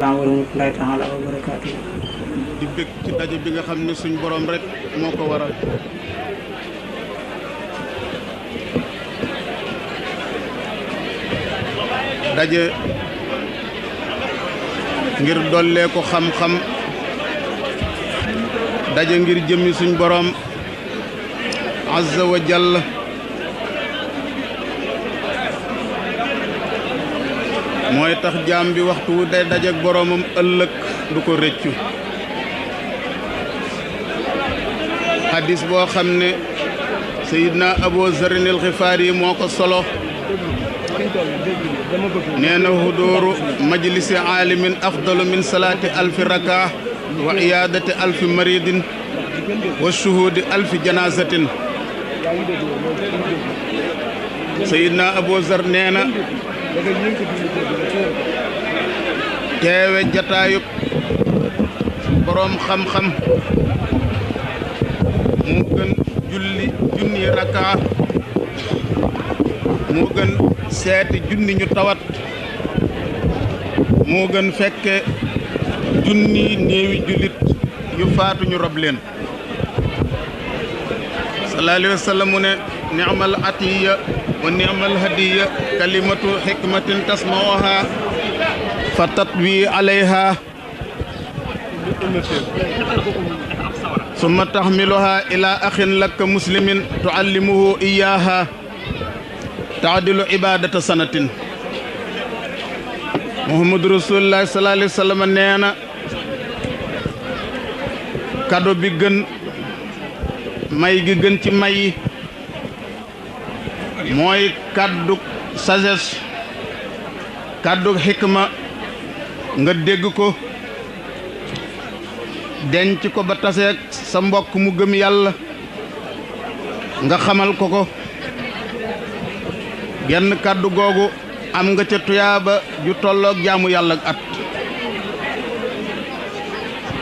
wa rahmatullahi taala wa barakaatu. di bëgg ci daje bi nga xam ne suñ borom rek moo ko waral. daje ngir dollee ko xam-xam, daje ngir jëmmi suñ borom azza wa jalla. mooy tax jaam bi waxtu wu day dajeek boroomam ëllëg du ko rëccu. hadis boo xam ne Seydina Abu Zarrin al-Xifaari yi moo ko solo nee na hudooru majlisi aalimin afdalu min salaati alfi rakaa wa iyaadati alfi maridin wa shuhuudi alfi janaazatin. Seydina Abu Zar nee na teewe jataayub boroom xam-xam moo gën julli junni rakaa, moo gën seeti junni ñu tawat, moo gën fekke junni néewi jullit yu faatu ñu rob leen. sallallahu alayhi wa sallam mu ne ni'mal atiya wa ni'mal hadiya kalimatu hikmatin tasma'uha fa tatwi alayha summa tahmiluha ila akhin laka muslimin tuallimuhu iyaha taadilu ibadata sanatin. Muhammadu rasulullah sallallahu alayhi wa sallam nee na kado bi gën, may gi gën ci may yi mooy kàddu sagesse, kàddu xikma nga dégg ko denc ko ba taseeg sa mbokk mu gëm yàlla nga xamal ko ko. genn kàddu googu am nga ca tuyaaba ju tolloog jaamu yàlla ak at.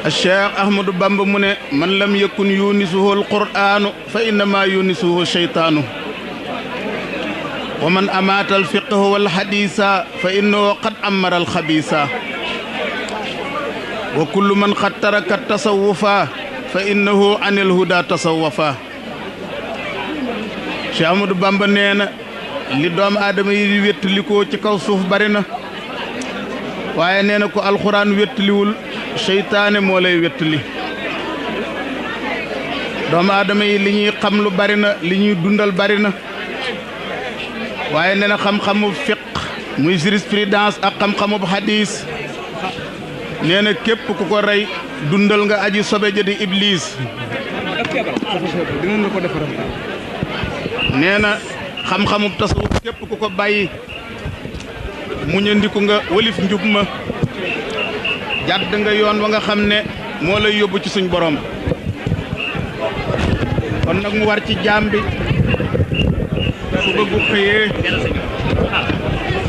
Cheikh Ahmadou Bamba mu ne man lam yakun yunisuhu alqur'anu fa innama yunisuhu sheytaanu wa man amaata alfiqhu walhadisa fa innahu qad amara alxabisa wa kullu man qad taraka tasawufa fa innahu anil huda tasawwafa. Cheikh Ahmadou Bamba nee na li doomu aadama yi wéttalikoo ci kaw suuf bari na, waaye nee na ko alxuraan wéttaliwul seytaane moo lay wéttali. doomu aadama yi li ñuy xam lu bari na, li ñuy dundal bari na, waaye nee na xam-xamu fiq muy jurisprudence ak xam-xamu hadis nee na képp ku ko rey dundal nga aji sobe ja di iblis. nee na xam-xamu tasawuf képp ku ko bàyyi muñandiku nga walif njub ma, jàdd nga yoon wa nga xam ne moo lay yóbbu ci suñ borom. kon nag mu war ci jaam bi su bëggu xëyee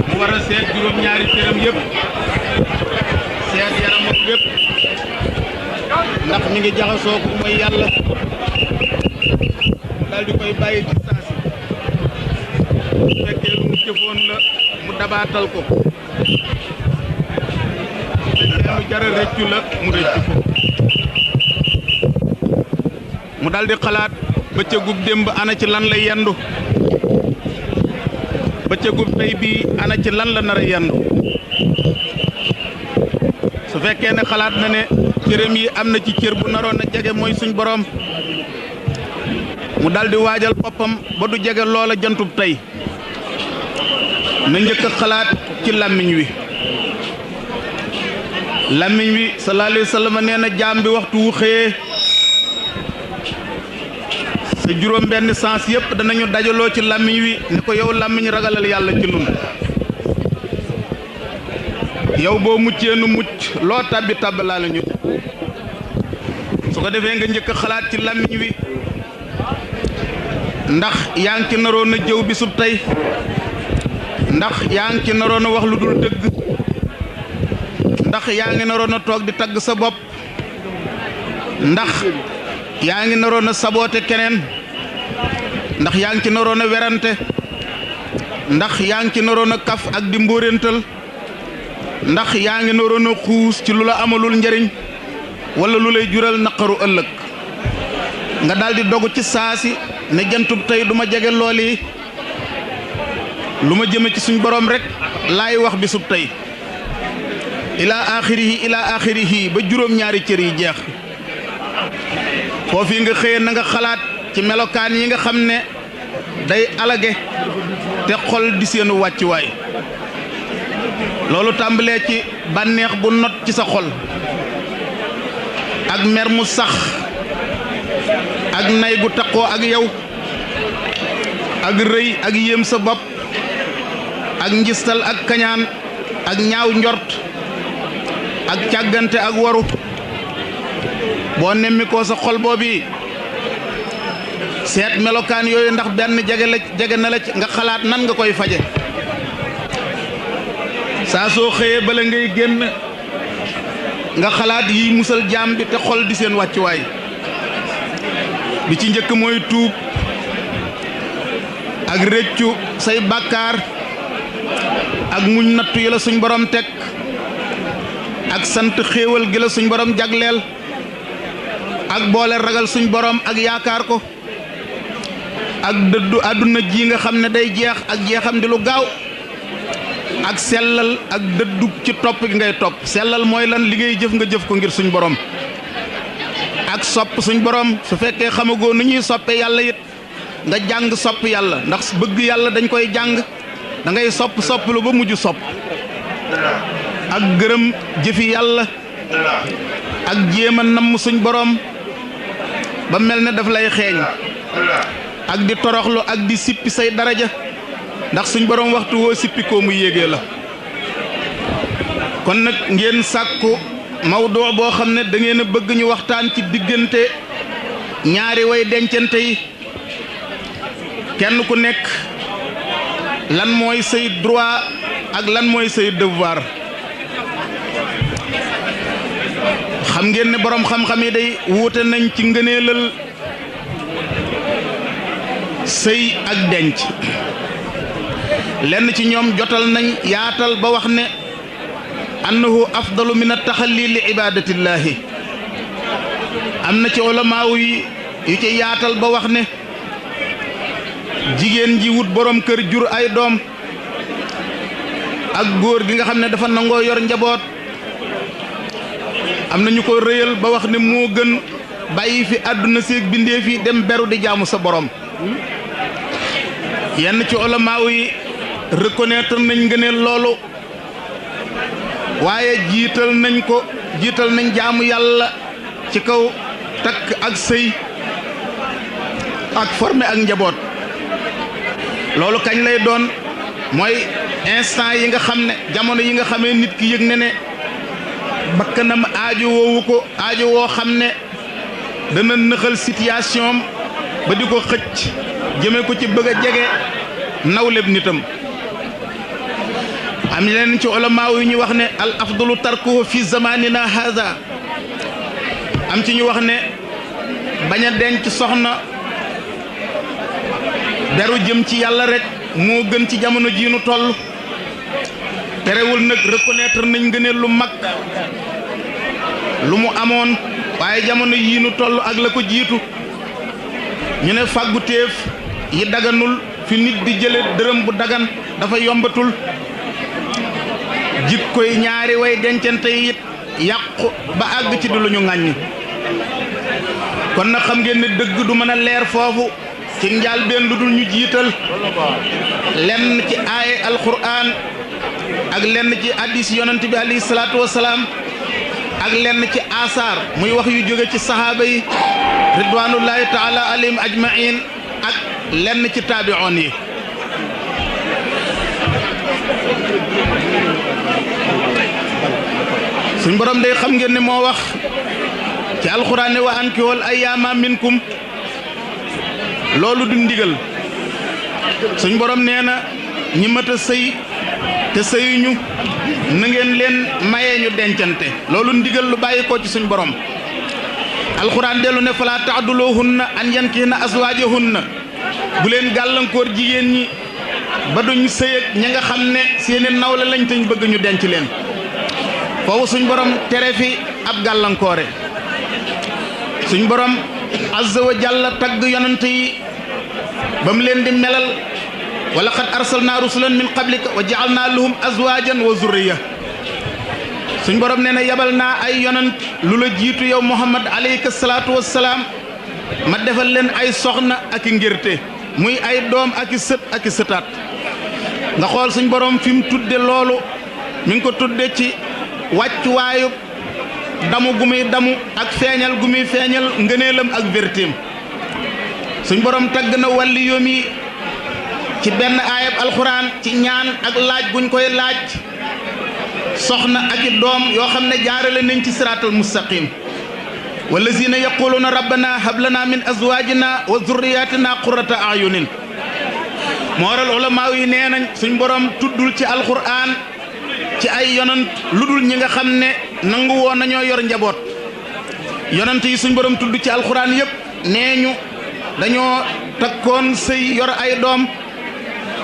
mu war a seet juróom-ñaari cëram yëpp, seet yaramam yëpp ndax mi ngi jaxasoo ko mooy yàlla, daal di koy bàyyi ci saasi. su fekkee lu mu jëfoon la mu dabaatal ko, su fekkee lu jar a rëccu la mu rëccu ko. mu daal di xalaat bëccëgub démb ana ci lan la yendu, bëccëgub tey bii ana ci lan la nar a yendu. su fekkee ne xalaat na ne cëram yi am na ci cër bu naroon a jege mooy suñ borom, mu daldi waajal boppam ba du jege loola jantub tey. na njëkk a xalaat ci làmmiñ wi. làmmiñ wi sallallahu alayhi wa sallam nee na jaam bi waxtu wu xëyee sa juróom benn sens yëpp danañu dajaloo ci làmmiñ wi ne ko yow làmmiñ ragalal yàlla ci nun. yow boo muccee nu mucc loo tàbbi tàbbalaa la ñu. su ko defee nga njëkk a xalaat ci làmmiñ wi ndax yaa ngi ci naroon a jëw bisub tey, ndax yaa ngi ci naroon a wax lu dul dëgg, ndax yaa ngi naroon a toog di tagg sa bopp, ndax yaa ngi naroon a saboote keneen, ndax yaa ngi ci naroon a werante, ndax yaa ngi ci naroon a kaf ak di mbóorental, ndax yaa ngi naroon a xuus ci lu la amalul njariñ wala lu lay jural naqaru ëllëg nga daldi dogu ci saasi ne jantub tey duma jege lool yi lu ma jëme ci suñ borom rek laay wax bisub tey ilaa axirihi ba juróom-ñaari cër yi jeex foofu nga xëye na nga xalaat ci melokaan yi nga xam ne day alage te xol di seenu wàccuwaay loolu tàmbalee ci bànneex bu not ci sa xol ak mer mu sax ak nay gu taqoo ak yow ak rëy ak yéem sa bopp ak njistal ak kañaan ak ñaaw njort ak càggante ak waru boo nemmi koo sa xol boobi seet melokaan yooyu ndax benn jege na la ci nga xalaat nan nga koy faje saa soo xëyee bala ngay génn nga xalaat yiy musal jaam bi te xol di seen wàccuwaay bi ci njëkk mooy tuub ak rëccu say bàkkaar ak muñ nattu yi la suñ borom teg ak sant xéewal gi la suñ borom jagleel ak boole ragal suñ borom ak yaakaar ko ak dëddu àdduna ji nga xam ne day jeex ak jeexam di lu gaaw ak sellal ak dëddu ci topp gi ngay topp sellal mooy lan li ngay jëf nga jëf ko ngir suñ borom ak sopp suñ borom su fekkee xamagoo nu ñuy soppe yàlla it nga jàng sopp yàlla ndax bëgg yàlla dañ koy jàng da ngay sopp lu ba mujj sopp ak gërëm jëfi yàlla ak jéem a namm suñ borom ba mel ne daf lay xeeñ ak di toroxlu ak di sippi say daraja ndax suñ borom waxtu woo sippi koo mu yéegee la kon nag ngeen sàkku mawdu boo xam ne da ngeen a bëgg ñu waxtaan ci diggante ñaari way dencante yi kenn ku nekk lan mooy say droit ak lan mooy say devoir xam ngeen ne boroom xam-xam yi day wuute nañ ci ngëneelal sëy ak denc lenn ci ñoom jotal nañ yaatal ba wax ne annahu afdalu min at-taxalli li ibadatillahi am na ci ulamaaw yi yu ci yaatal ba wax ne jigéen ji wut borom kër jur ay doom ak góor gi nga xam ne dafa nangoo yor njaboot am na ñu ko rëyal ba wax ne moo gën bàyyi fi àdduna séeg bindee fi dem beru di jaamu sa borom yenn ci ulamaaw yi reconnaître nañ ngëneel loolu waaye jiital nañ jaamu yàlla ci kaw takk ak sëy ak formé ak njaboot loolu kañ lay doon mooy instant yi nga xam ne jamono yi nga xamee nit ki yëg ne ne bakkanam aajo woo xam ne dana nëxal situation ba di ko xëcc jëme ko ci bëgg a jege nawleb nitam am leen ci ulamaaw yu ñu wax ne al afdalu tarkuhu fi zamanina haza am ci ñu wax ne bañ a denc soxna beru jëm ci yàlla rek moo gën ci jamono jii nu toll terewul nag reconnaître nañ ngëneel lu mag lu mu amoon waaye jamono yii nu toll ak la ko jiitu ñu ne fàggu téef yi daganul fi nit di jële dërëm bu dagan dafa yombatul jikkoy ñaari way dencante yi it yàqu ba àgg ci du lu ñu ŋàññ kon nag xam ngeen ne dëgg du mën a leer foofu ci njàlbéen lu dul ñu jiital lenn ci aaye alquran ak lenn ci hadiis yonent bi alayhi salaatu wasalaam ak lenn ci asaar muy wax yu jóge ci sahaaba yi ridwanullahi taala alayhim ajmain ak lenn ci taabi'oon yi suñ borom day xam ngeen ne moo wax ci alquran ne wa ankihul ayyaama minkum loolu du ndigal suñ borom nee na ñi mat a sëy te sëyuñu na ngeen leen maye ñu dencante loolu ndigal lu bàyyi ko ci suñ borom alxuraan dellu ne falaa ta'duluhunna an yankihna azwaajahunna bu leen gàllankoor jigéen ñi ba duñ sëy ak ña nga xam ne seeni nawle lañ te ñu bëgg ñu denc leen foofu suñ borom tere fi ab gàllankoore suñ borom azza wa jalla tagg yonent yi ba mu leen di melal wa laqad arsalna rusulan min qablika wa ja'alna lahum azwajan wa zurriya suñ borom nee na yabal naa ay yonent lu la jiitu yow Muhammad alayka salaatu wassalaam ma defal leen ay soxna ak i ngirte muy ay doom ak i sët ak i sëtaat nga xool suñ borom fi mu tudde loolu mi ngi ko tudde ci wàccuwaayu damu gu muy damu ak feeñal gu muy feeñal ngëneelam ak vertéem suñ borom tagg na wàlli yoom yi ci benn aayab alxuraan ci ñaan ak laaj guñ koy laaj soxna ak i doom yoo xam ne jaarale nañ ci siraatal mustaqim wallazina yaquluuna rabbana hab lana min azwajina wa zurriyatina qurrata ayunin moo waral ulamaaw yi nee nañ suñ borom tuddul ci alxuraan ci ay yonant lu dul ñi nga xam ne nangu woon nañoo yor njaboot yonant yi suñ borom tudd ci alxuraan yépp nee ñu dañoo takkoon sëy yor ay doom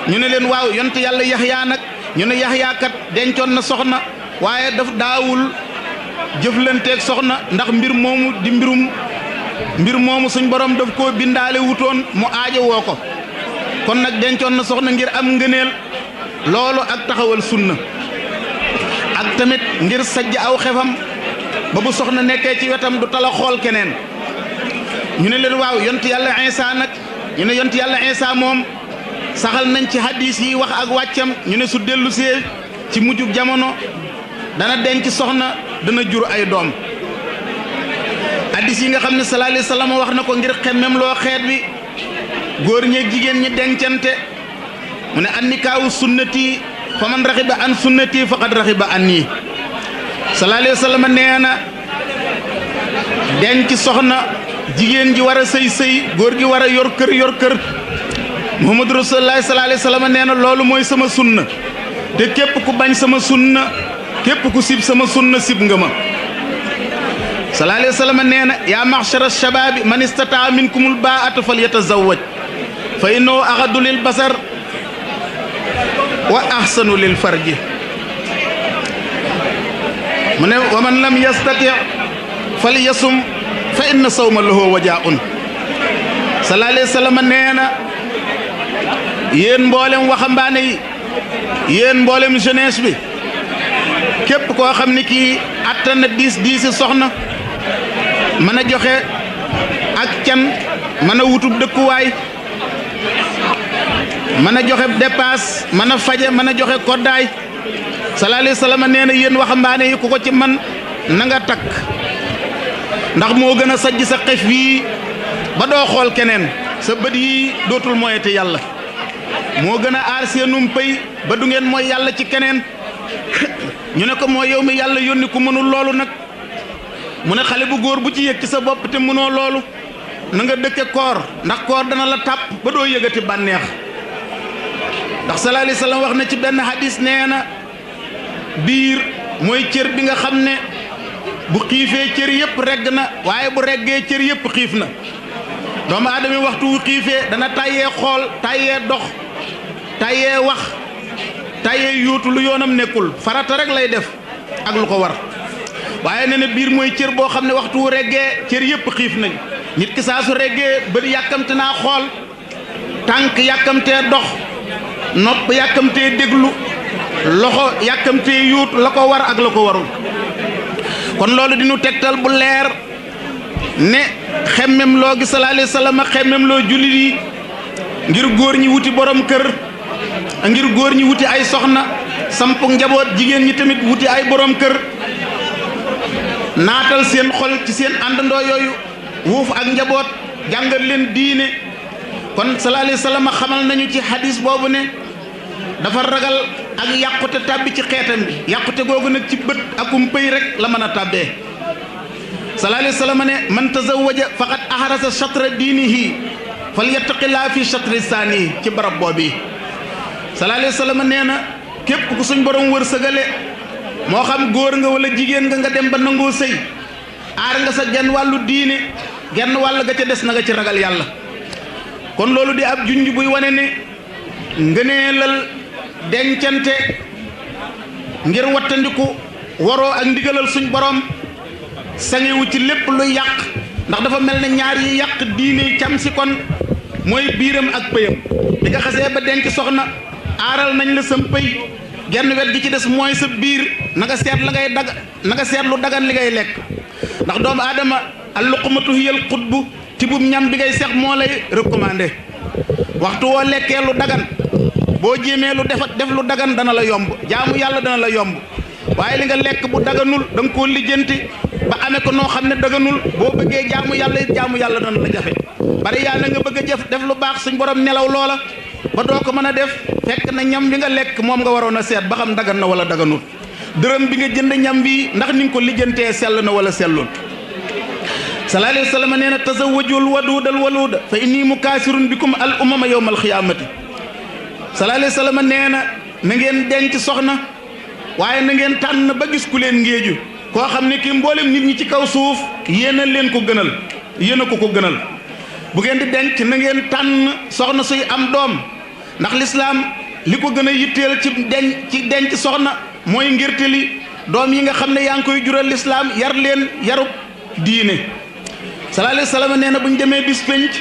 ñu ne leen waaw yonent yàlla yaxyaa nag ñu ne yaxyaa kat dencoon na soxna waaye daf daawul jëflanteeg soxna ndax mbir moomu suñ borom daf koo bindaale wutoon mu aajo woo ko kon nag dencoon na soxna ngir am ngëneel loolu ak taxawal sunna ak tamit ngir sajj aw xefam ba bu soxna nekkee ci wetam du tala xool keneen ñu ne leen waaw yonent yàlla Iisaa nag ñu ne yonent yàlla Iisaa moom saxal nañ ci hadis yi wax ak wàccam ñu ne su dellu see ci mujjug jamono dana denc soxna dana jur ay doom hadis yi nga xam ne sallallahu alayhi wa sallam wax na ko ngir xemmem loo xeet wi góor ñeeg jigéen ñi dencante mu ne an nikaahu sunnati fa man raxiba an sunnati faqad raxiba anni sallallahu alayhi wa sallam nee na denc soxna jigéen ji war a sëy góor gi war a yor kër muhammadu rasulullah sallallahu alayhi wa sallam nee na loolu mooy sama sunna te képp ku bañ sama sunna képp ku sib sama sunna sib nga ma sallallahu alayhi wa sallam nee na yaa maxshara shababi man istataa minkumul baata falyatazawwaj fa innahu axadu lil basar wa ahsanu lil farji mu ne wa man lam yastati falyasum fa inna sawma lahu wajaa'un sallallahu alayhi wa sallam nee na yéen mboolem waxambaane yi yéen mboolem jeunesse bi képp koo xam ne kii attan na diisi soxna mën a joxe ak can mën a wutub dëkkuwaay mën a joxe dépasse mën a faje mën a joxe koddaay sallallahu alayhi wa sallam nee na yéen waxambaane yi ku ko ci man na nga takk ndax moo gën a sajj sa xef yi ba doo xool keneen sa bët yi dootul moyete yàlla moo gën a aar seenum pay ba du ngeen mooy yàlla ci keneen ñu ne ko mooy yow mi yàlla yónni ku mënul loolu nag mu ne xale bu góor bu ci yëg ci sa bopp te mënoo loolu na nga dëkke koor ndax koor dana la tàpp ba doo yëgati bànneex ndax sallallahu alayhi wa sallam wax na ci benn hadis nee na biir mooy cër bi nga xam ne bu xiifee cër yëpp regg na waaye bu reggee cër yëpp xiif na doomu aadama waxtu wu xiifee dana tàyyee xool tàyyee dox tàyyee wax tàyyee yuutu lu yoonam nekkul farata rek lay def ak lu ko war waaye nee na biir mooy cër boo xam ne waxtu wu reggee cër yëpp xiif nañ nit ki saa su reggee bët yàkkamte naa xool tànk yàkkamtee dox nopp yàkkamtee déglu loxo yàkkamtee yuutu la ko war ak la ko warul kon loolu dinu tegtal bu leer ne xemmem loo gi sallallahu alayhi wa sallam xemmem loo jullit yi ngir góor ñi wuti borom kër ngir góor ñi wuti ay soxna sampu njaboot jigéen ñi tamit wuti ay borom kër naatal seen xol ci seen àndandoo yooyu wuuf ak njaboot jàngal leen diine kon sallallahu alayhi wa sallam xamal nañu ci hadis boobu ne dafa ragal ak yàqute tàbbi ci xeetam bi yàqute googu nag ci bët akum pëy rek la mën a tàbbee sallallahu alayhi wa sallam ne man tazawwaja faqad ahrasa chatra diinihi falyattaqillaa fi chatra saanihi ci barab boobu sallallahu alayhi wa sallam nee na képp ku suñ borom wërsëgale moo xam góor nga wala jigéen nga dem ba nangoo sëy aar nga sa genn wàllu diine genn wàll ga ca des na nga ci ragal yàlla kon loolu di ab junj buy wane ne ngëneelal dencante ngir wattandiku waroo ak ndigalal suñ borom sangewu ci lépp luy yàq ndax dafa mel ne ñaar yi yàq diine cam si kon mooy biiram ak pëyam di nga xasee ba denc soxna aaral nañ la sam pëy genn wet gi ci des mooy sa biir na nga seet la ngay dag na nga seet lu dagan li ngay lekk ndax doomu aadama al luqmatu hiyal xutbu tibub ñam bi ngay seex moo lay recommandé waxtu woo lekkee lu dagan boo jéemee lu def lu dagan dana la yomb jaamu yàlla dana la yomb waaye li nga lekk bu daganul da nga koo lijjanti ba amee ko noo xam ne daganul boo bëggee jaamu yàlla dana la jafe bari yaa na nga bëgg a def lu baax suñ borom nelaw loola ba doo ko mën a def fekk na ñam bi nga lekk moom nga waroon a seet ba xam dagan na wala daganul dërëm bi nga jënd ñam bi ndax ni nga ko lijjantee sell na wala sellul sallallahu alayhi wa sallam nee na tazawwajul waduudal waluuda fa inni mukaasirun bikum al umama yawmal xiyaamati sallallahu alayhi wa sallam nee na ngeen denc soxna waaye na ngeen tànn ba gis ku leen ngéeju koo xam ne kii mboolem nit ñi ci kaw suuf yéen a leen ko gënal yéen a ko gënal bu ngeen di denc na ngeen tànn soxna suy am doom ndax lislaam li ko gën a yitteel ci denc soxna mooy ngirteli doom yi nga xam ne yaa ngi koy jural lislaam yar leen yarub diine sallallahu alayhi wa sallam nee na bu ñu demee bis penc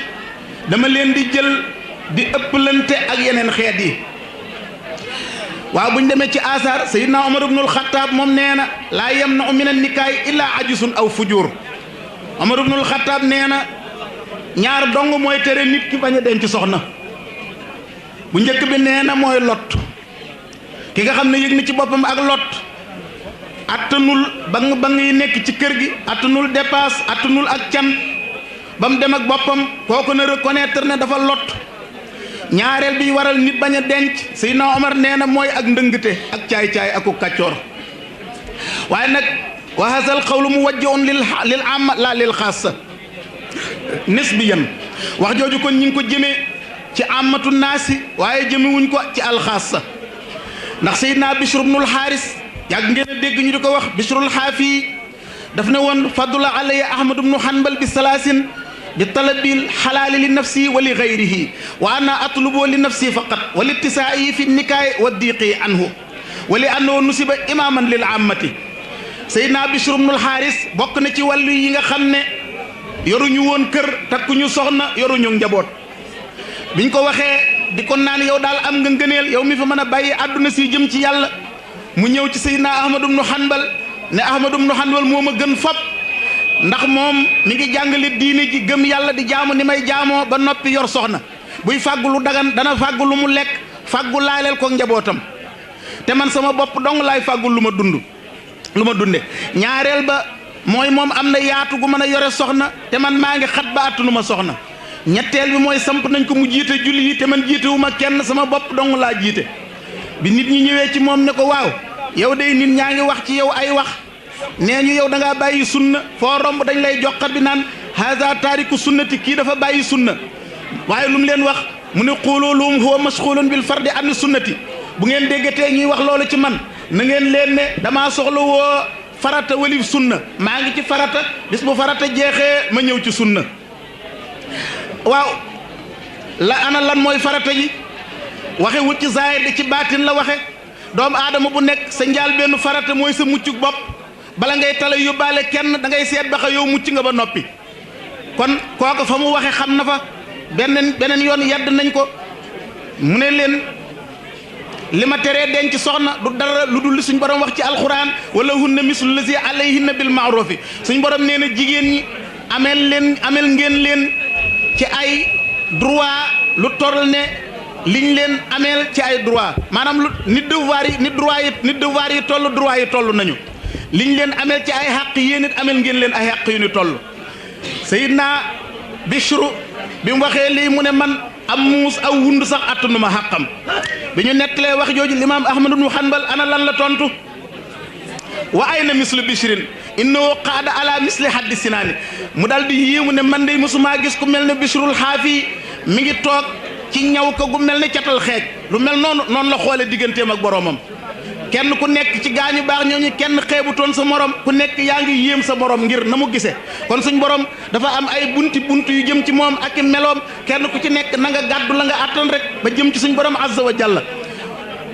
dama leen di jël di ëpplante ak yeneen xeet yi waaw bu ñu demee ci asaar sayidna Omar ibnul Xattaab moom nee na laa yamna'u min an-nikaay illaa ajisun aw fujur Omar ibnul Xattaab nee na ñaar dong mooy tere nit ki bañ a denc soxna bu njëkk bi nee na mooy lot ki nga xam ne yëg na ci boppam ak lot attanul bang yi nekk ci kër gi attanul dépasse attanul ak can ba mu dem ak boppam kooku na reconnaître ne dafa lot ñaareel bi waral nit bañ a denc Seydina Omar nee na mooy ak ndëngte ak caay-caay aku kàccoor waaye nag wa hazal qawlu muwajjahun lil amma la lil xaassa nisbiyan wax jooju kon ñi ngi ko jëmee ci amatu naasi waaye jëmewuñ ko ci alxaassa ndax Seydina Bishr ibnul Xaaris yàgg ngeen a dégg ñu di ko wax Bishrul Xaafi daf ne woon fadula alaya Ahmad ibnu Hanbal bi salaasin bi talabil xalaali li nafsi wa li gayrihi wa ana atlubu li nafsi faqat wa li ittisaa'i fi nikaay wa diiqi anhu wa li annahu nusiba imaaman lil ammati Seydina Bishr ibnul Xaaris bokk na ci wàllu yi nga xam ne yoruñu woon kër takkuñu soxna yoruñu njaboot biñ ko waxee di ko naan yow daal am nga ngëneel yow mi fa mën a bàyyi àdduna si jëm ci yàlla mu ñëw ci Seydina Ahmad ibnu Hanbal ne Ahmad ibnu Hanbal moo ma gën fop ndax moom mi ngi jàngale diine ji gëm yàlla di jaamu ni may jaamoo ba noppi yor soxna buy fàggu lu dagan dana fàggu lu mu lekk fàggu laaleel ko njabootam te man sama bopp dong laay fàggu lu ma dunde ñaareel ba mooy moom am na yaatu gu mën a yore soxna te man maa ngi xat ba attunu ma soxna ñetteel bi mooy samp nañ ko mu jiite julli yi te man jiitewu ma kenn sama bopp dong laa jiite bi nit ñi ñëwee ci moom ne ko waaw yow day nit ñaa ngi wax ci yow ay wax nee ñu yow da ngaa bàyyi sunna foo romb dañ lay joxat bi naan haza taariku sunnati kii dafa bàyyi sunna waaye lu mu leen wax mu ne xuuluuluhum huwa mashxulun bil fardi an sunnati bu ngeen déggatee ñuy wax loolu ci man na ngeen leen ne damaa soxla woo farata walif sunna maa ngi ci farata bis bu farata jeexee ma ñëw ci sunna waaw ana lan mooy farata ji waxe wut ci zaahir di ci baatin la waxe doomu aadama bu nekk sa njaal benn farata mooy sa muccug bopp bala ngay tala yóbbaale kenn da ngay seet ba xa yow mucc nga ba noppi kon kooku fa mu waxe xam na fa beneen yoon yedd nañ ko mu ne leen li ma teree denc soxna du dara lu dul suñ borom wax ci alxuraan wala hunna mislu lazi alayhinna bil ma'rufi suñ borom nee na jigéen ñi amel ngeen leen ci ay droit lu toll ne liñ leen ameel ci ay droit maanaam lu nit devoir yi toll droit yi toll nañu liñ leen ameel ci ay xàq yéen it ameel ngeen leen ay xàq yu ni toll Seydina Bishru bi mu waxee lii mu ne man am muus aw wund sax attanu ma xàqam bi ñu nettalee wax jooju limaam Ahmad ibnu Hanbal ana lan la tontu wa ayna mislu Bishrin innahu qaada ala misli haddi sinaani mu dal di yéemu ne man de mosumaa gis ku mel ne Bishrul Xaafi mi ngi toog ci ñaw ko gu mel ne catal xeej lu mel noonu la xoole digganteem ak boroomam kenn ku nekk ci gaañu baax ñooñu kenn xeebutoon sa morom ku nekk yaa ngi yéem sa morom ngir na mu gisee kon suñ borom dafa am ay bunt yu jëm ci moom ak i meloom kenn ku ci nekk na nga gàddu la nga attan rek ba jëm ci suñ borom azza wa jalla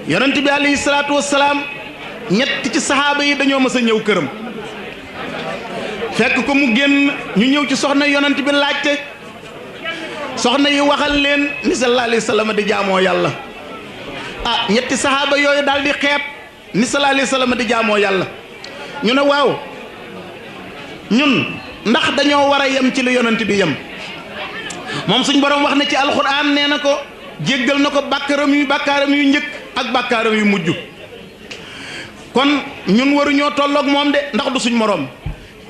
yonent bi alayhi salaatu wassalaam ñett ci saxaaba yi dañoo mës a ñëw këram fekk ko mu génn ñu ñëw ci soxna yonent bi laajte soxna yi waxal leen ni sallallahu alayhi wa sallam di jaamoo yàlla ñetti saxaaba yooyu daal di xeeb ni sallallahu alayhi wa sallam di jaamoo yàlla ñu ne waaw ñun ndax dañoo war a yem ci lu yonent bi yem moom suñ borom wax na ci alxuraan nee na ko jéggal na ko bàkkaaram yu njëkk ak bàkkaaram yu mujj kon ñun waruñoo tolloog moom de ndax du suñ moroom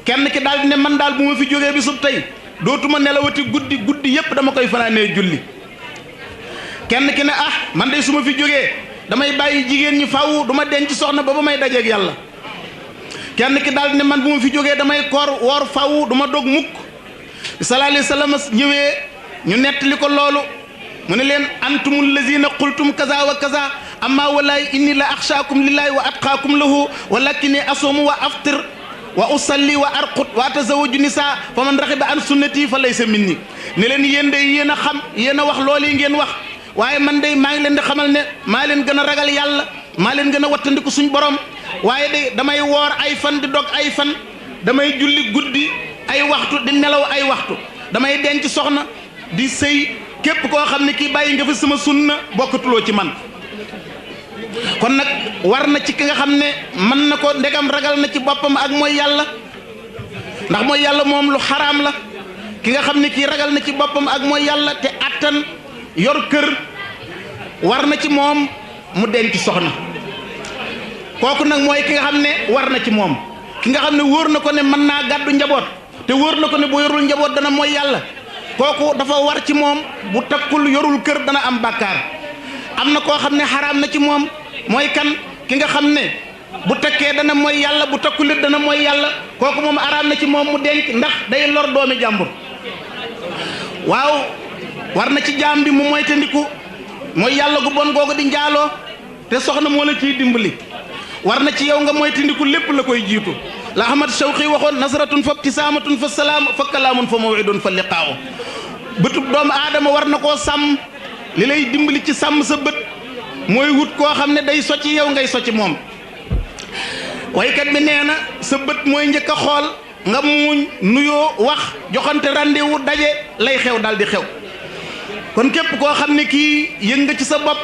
kenn ki daal di ne man daal bu ma fi jógee bi sub tey dootuma nelawati guddi yépp dama koy fanaanee julli kenn ki ne man de su ma fi jógee damay bàyyi jigéen ñi faw du ma denc soxna ba may dajeeg yàlla kenn ki daal di ne man bu ma fi jógee damay woor faw du ma dog mukk sallallahu alayhi wa sallam ñëwee ñu nettali ko loolu mu ne leen antumul lazina qultum kaza wa kaza amma wallahi inni la axshaakum lillahi wa atqaakum lahu walakinni asumu wa aftir wa usalli wa arqut wa atazawaju nisa fa man raxiba an sunnati fa laysa minni ne leen yéen day yéen a xam yéen a wax loolu yi ngeen wax waaye man day maa ngi leen di xamal ne maa leen gën a ragal yàlla maa leen gën a wattandiku suñ borom waaye day damay woor ay fan di dog ay fan damay julli guddi ay waxtu di nelaw ay waxtu damay denc soxna di sëy képp koo xam ne kii bàyyi nga fi sama sunna bokkatuloo ci man kon nag war na ci ki nga xam ne mën na ko ndegam ragal na ci boppam ak mooy yàlla ndax mooy yàlla moom lu xaraam la ki nga xam ne kii ragal na ci boppam ak mooy yàlla te attan yor kër war na ci moom mu denc soxna kooku nag mooy ki nga xam ne war na ci moom ki nga xam ne wóor na ko ne mën naa gàddu njaboot te wóor na ko ne bu yorul njaboot dana mooy yàlla kooku dafa war ci moom bu takkul yorul kër dana am bàkkaar am na koo xam ne xaraam na ci moom mooy kan ki nga xam ne bu takkee dana mooy yàlla bu takkulit dana mooy yàlla kooku moom xaraam na ci moom mu denc ndax day lor doomi jàmbur waaw war na ci jaam bi mu moytandiku mooy yàlla gu bon googu di njaaloo te soxna moo la ciy dimbali war na ci yow nga moytandiku lépp la koy jiitu la Ahmad Shawqi waxoon nasratun fa ibtisaamatun fa salaam fa kalaamun fa mawidun fa liqaaw bëtub doomu aadama war na koo sàmm li lay dimbali ci sàmm sa bët mooy wut koo xam ne day socc yow ngay socc moom waykat bi nee na sa bët mooy njëkk a xool nga muuñ nuyoo wax joxante rendez-vous daje lay xew daal di xew kon képp koo xam ne kii yëg nga ci sa bopp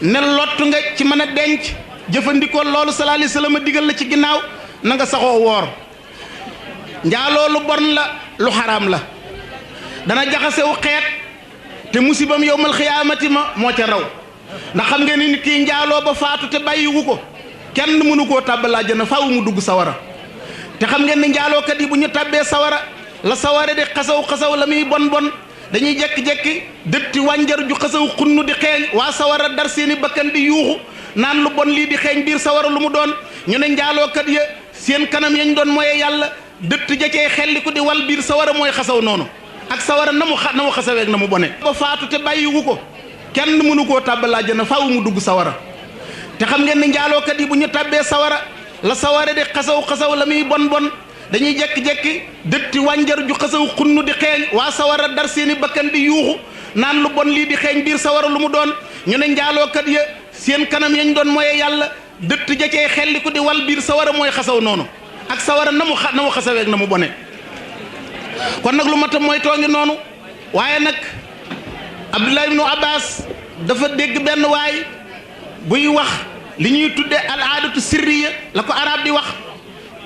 ne lottu nga ci mën a denc jëfandikoo loolu sallallahu alayhi wasallam digal la ci ginnaaw na nga saxoo woor njaaloo lu bon la lu xaraam la dana jaxasewu xeet te musibam yowmal xiyaamati moo ca raw ndax xam ngeen ni nit kii njaaloo ba faatu te bàyyiwu ko kenn mënu koo tàbbal àjjana faaw mu dugg sawara te xam ngeen ne njaalookat yi bu ñu tàbbee sawara la sawara di xasaw la muy bon dañuy jekki-jekki dëtti wànjar ju xasaw xunnu di xeeñ waa sawara dar seeni bakkan di yuuxu naan lu bon lii di xeeñ biir sawara lu mu doon ñu ne njaalookat ya seen kanam yañ doon mooy yàlla dëtt ja cee xelliku di wal biir sawara mooy xasaw noonu ak sawara na mu xasaweeg na mu bone ba faatu te bàyyiwu ko kenn mënu koo tàbbal àjjana faaw mu dugg sawara te xam ngeen ne njaalookat yi bu ñu tàbbee sawara la sawara di xasaw la muy bon dañuy jekki-jekki dëtti wànjar ju xasaw xunnu di xeeñ waa sawara dar seeni bakkan di yuuxu naan lu bon lii di xeeñ biir sawara lu mu doon ñu ne njaalookat ya seen kanam yañ doon mooy yàlla dëtt ja cee xelliku di wal biir sawara mooy xasaw noonu ak sawara na mu xasaweeg na mu bone kon nag lu mat a mooy toongi noonu waaye nag Abdullah ibnu Abbas dafa dégg benn waay buy wax li ñuy tudde al aadatu sirriya la ko arab di wax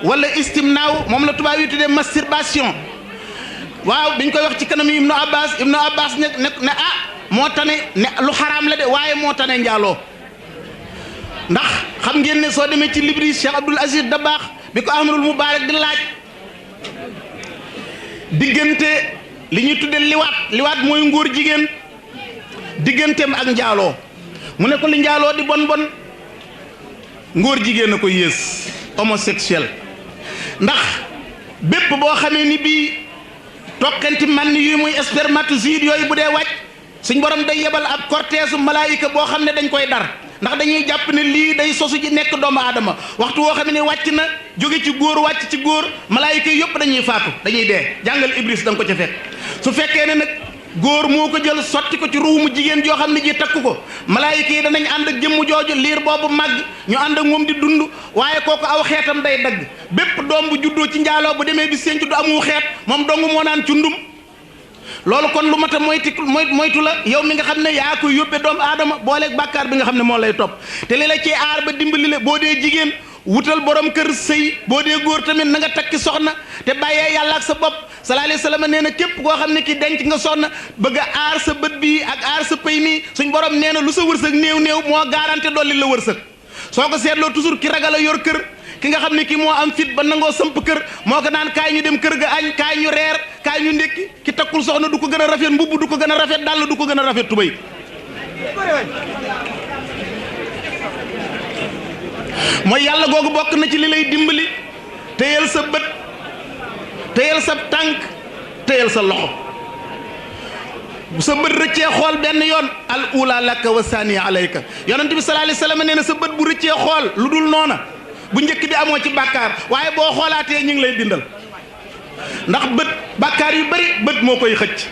wala istimnaaw moom la tubaab yi tuddee masturbation waaw biñ koy wax ci kanam ibnu Abbas ne moo tane ne lu xaraam la de waaye moo tane njaaloo ndax xam ngeen ne soo demee ci libri Cheikh Abdoul Aziz Dabakh bi ko Ahmadul Mubaarak di laaj diggante li ñuy tudde liwaat mooy ngóor jigéen digganteem ak njaaloo mu ne ko li njaaloo di bon ngóor jigéen a ko yées homosexuel ndax bépp boo xamee ni bii tokkanti man ni yu muy spermatozoïde yooyu bu dee wàcc suñ borom day yebal ab cortège malaayika boo xam ne dañ koy dar ndax dañuy jàpp ne lii day sosu ji nekk doomu aadama waxtu woo xam ne wàcc na jóge ci góor wàcc ci góor malaayika yëpp dañuy faatu dañuy dee jàngal Ibris da nga ko ca fekk su fekkee ne nag góor moo ko jël sotti ko ci ruumu jigéen joo xam ne ji takk ko malaayika yi danañ ànd ak jëmm jooju liir boobu màgg ñu ànd ak moom di dund waaye kooku aw xeetam day dagg bépp doom bu juddoo ci njaaloo bu demee bi seen juddu amu xeet moom dong moo naan cundum loolu kon lu mat a moytu la yow mi nga xam ne yaa koy yóbbee doomu aadama booleeg bàkkaar bi nga xam ne moo lay topp te li la ci aar ba dimbali la boo dee jigéen wutal borom kër sëy boo dee góor tamit na nga takki soxna te bàyyee yàlla ak sa bopp sallallahu alayhi wa sallam nee na képp koo xam ne ki denc nga soxna bëgg a aar sa bët bii ak aar sa pëy mii suñ borom nee na lu sa wërsëg néew moo garanté dolli la wërsëg soo ko seetloo toujours ki ragal a yor kër ki nga xam ne ki moo am fit ba nangoo samp kër moo ko naan kaay ñu dem kër ga añ kaay ñu reer kaay ñu ndékki ki takkul soxna du ko gën a rafet mbubb du ko gën a rafet dàll du ko gën a rafet tubéy mooy yàlla googu bokk na ci li lay dimbali téyel sa bët téyel sa tànk téyel sa loxo bu sa bët rëccee xool benn yoon al ula laka wa saniya alayka yonent bi sallallahu alayhi wa sallam nee na sa bët bu rëccee xool lu dul noona bu njëkk bi amoo ci bàkkaar waaye boo xoolaatee ñu ngi lay bindal ndax bët bàkkaar yu bari bët moo koy xëcc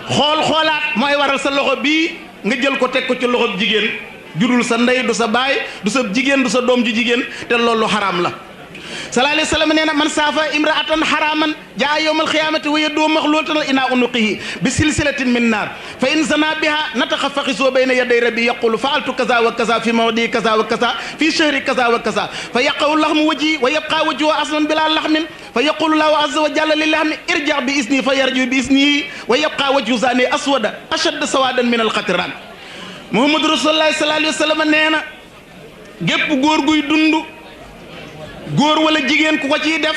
xoolaat mooy waral sa loxo bii nga jël ko teg ko ci loxob jigéen judul sa ndey du sa baay du sa jigéen du sa doom ju jigéen te loolu xaraam la sallallahu alayhi wa sallam nee na man saafa imraatan xaraaman jaa yawmal xiyaamati wa yadoo maxluulatan ila unuqihi bi silsilatin min naar fa in zana biha nataxa faxisoo bayna yaday rabbi yaqulu faaltu kaza wa kaza fi mawdi kaza wa kaza fi shahri kaza wa kaza fa yaqawu laxmu wajhi wa yabqa wajhu asman bila laxmin fa yaqulu lahu azza wa jalla li laxmi irja bi isni fa yarju bi isnihi wa yabqa wajhu zani aswada ashad sawadan min alxatiran muhammadu rasulullahi sallallahu alayhi wa sallam nee na gépp góor guy dund góor wala jigéen ku ko ciy def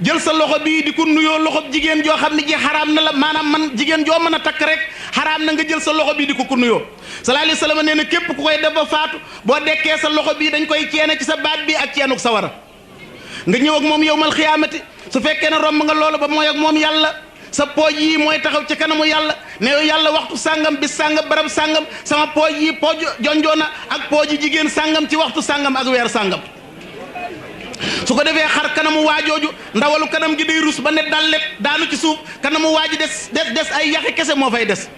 jël sa loxo bii di ko nuyoo loxo jigéen joo xam ne ji xaraam na la maanaam man jigéen joo mën a takk rek xaraam na nga jël sa loxo bii di ko nuyoo sallallahu alayhi wa sallam nee na képp ku koy def ba faatu boo dekkee sa loxo bii dañ koy ceene ci sa baat bi ak ceenuk sawara nga ñëw ak moom yowmal xiyaamati su fekkee ne romb nga loolu ba mooy ak moom yàlla sa pooj yi mooy taxaw ci kanamu yàlla ne yow yàlla waxtu sàngam bis sàngam barab sàngam sama pooj yi pooj jonjoona ak pooji jigéen sàngam ci waxtu sàngam ak weer sàngam su ko defee xar kanamu waajooju ndawalu kanam gi day rus ba ne dallet daanu ci suuf kanamu waaji des ay yaxi kese moo fay des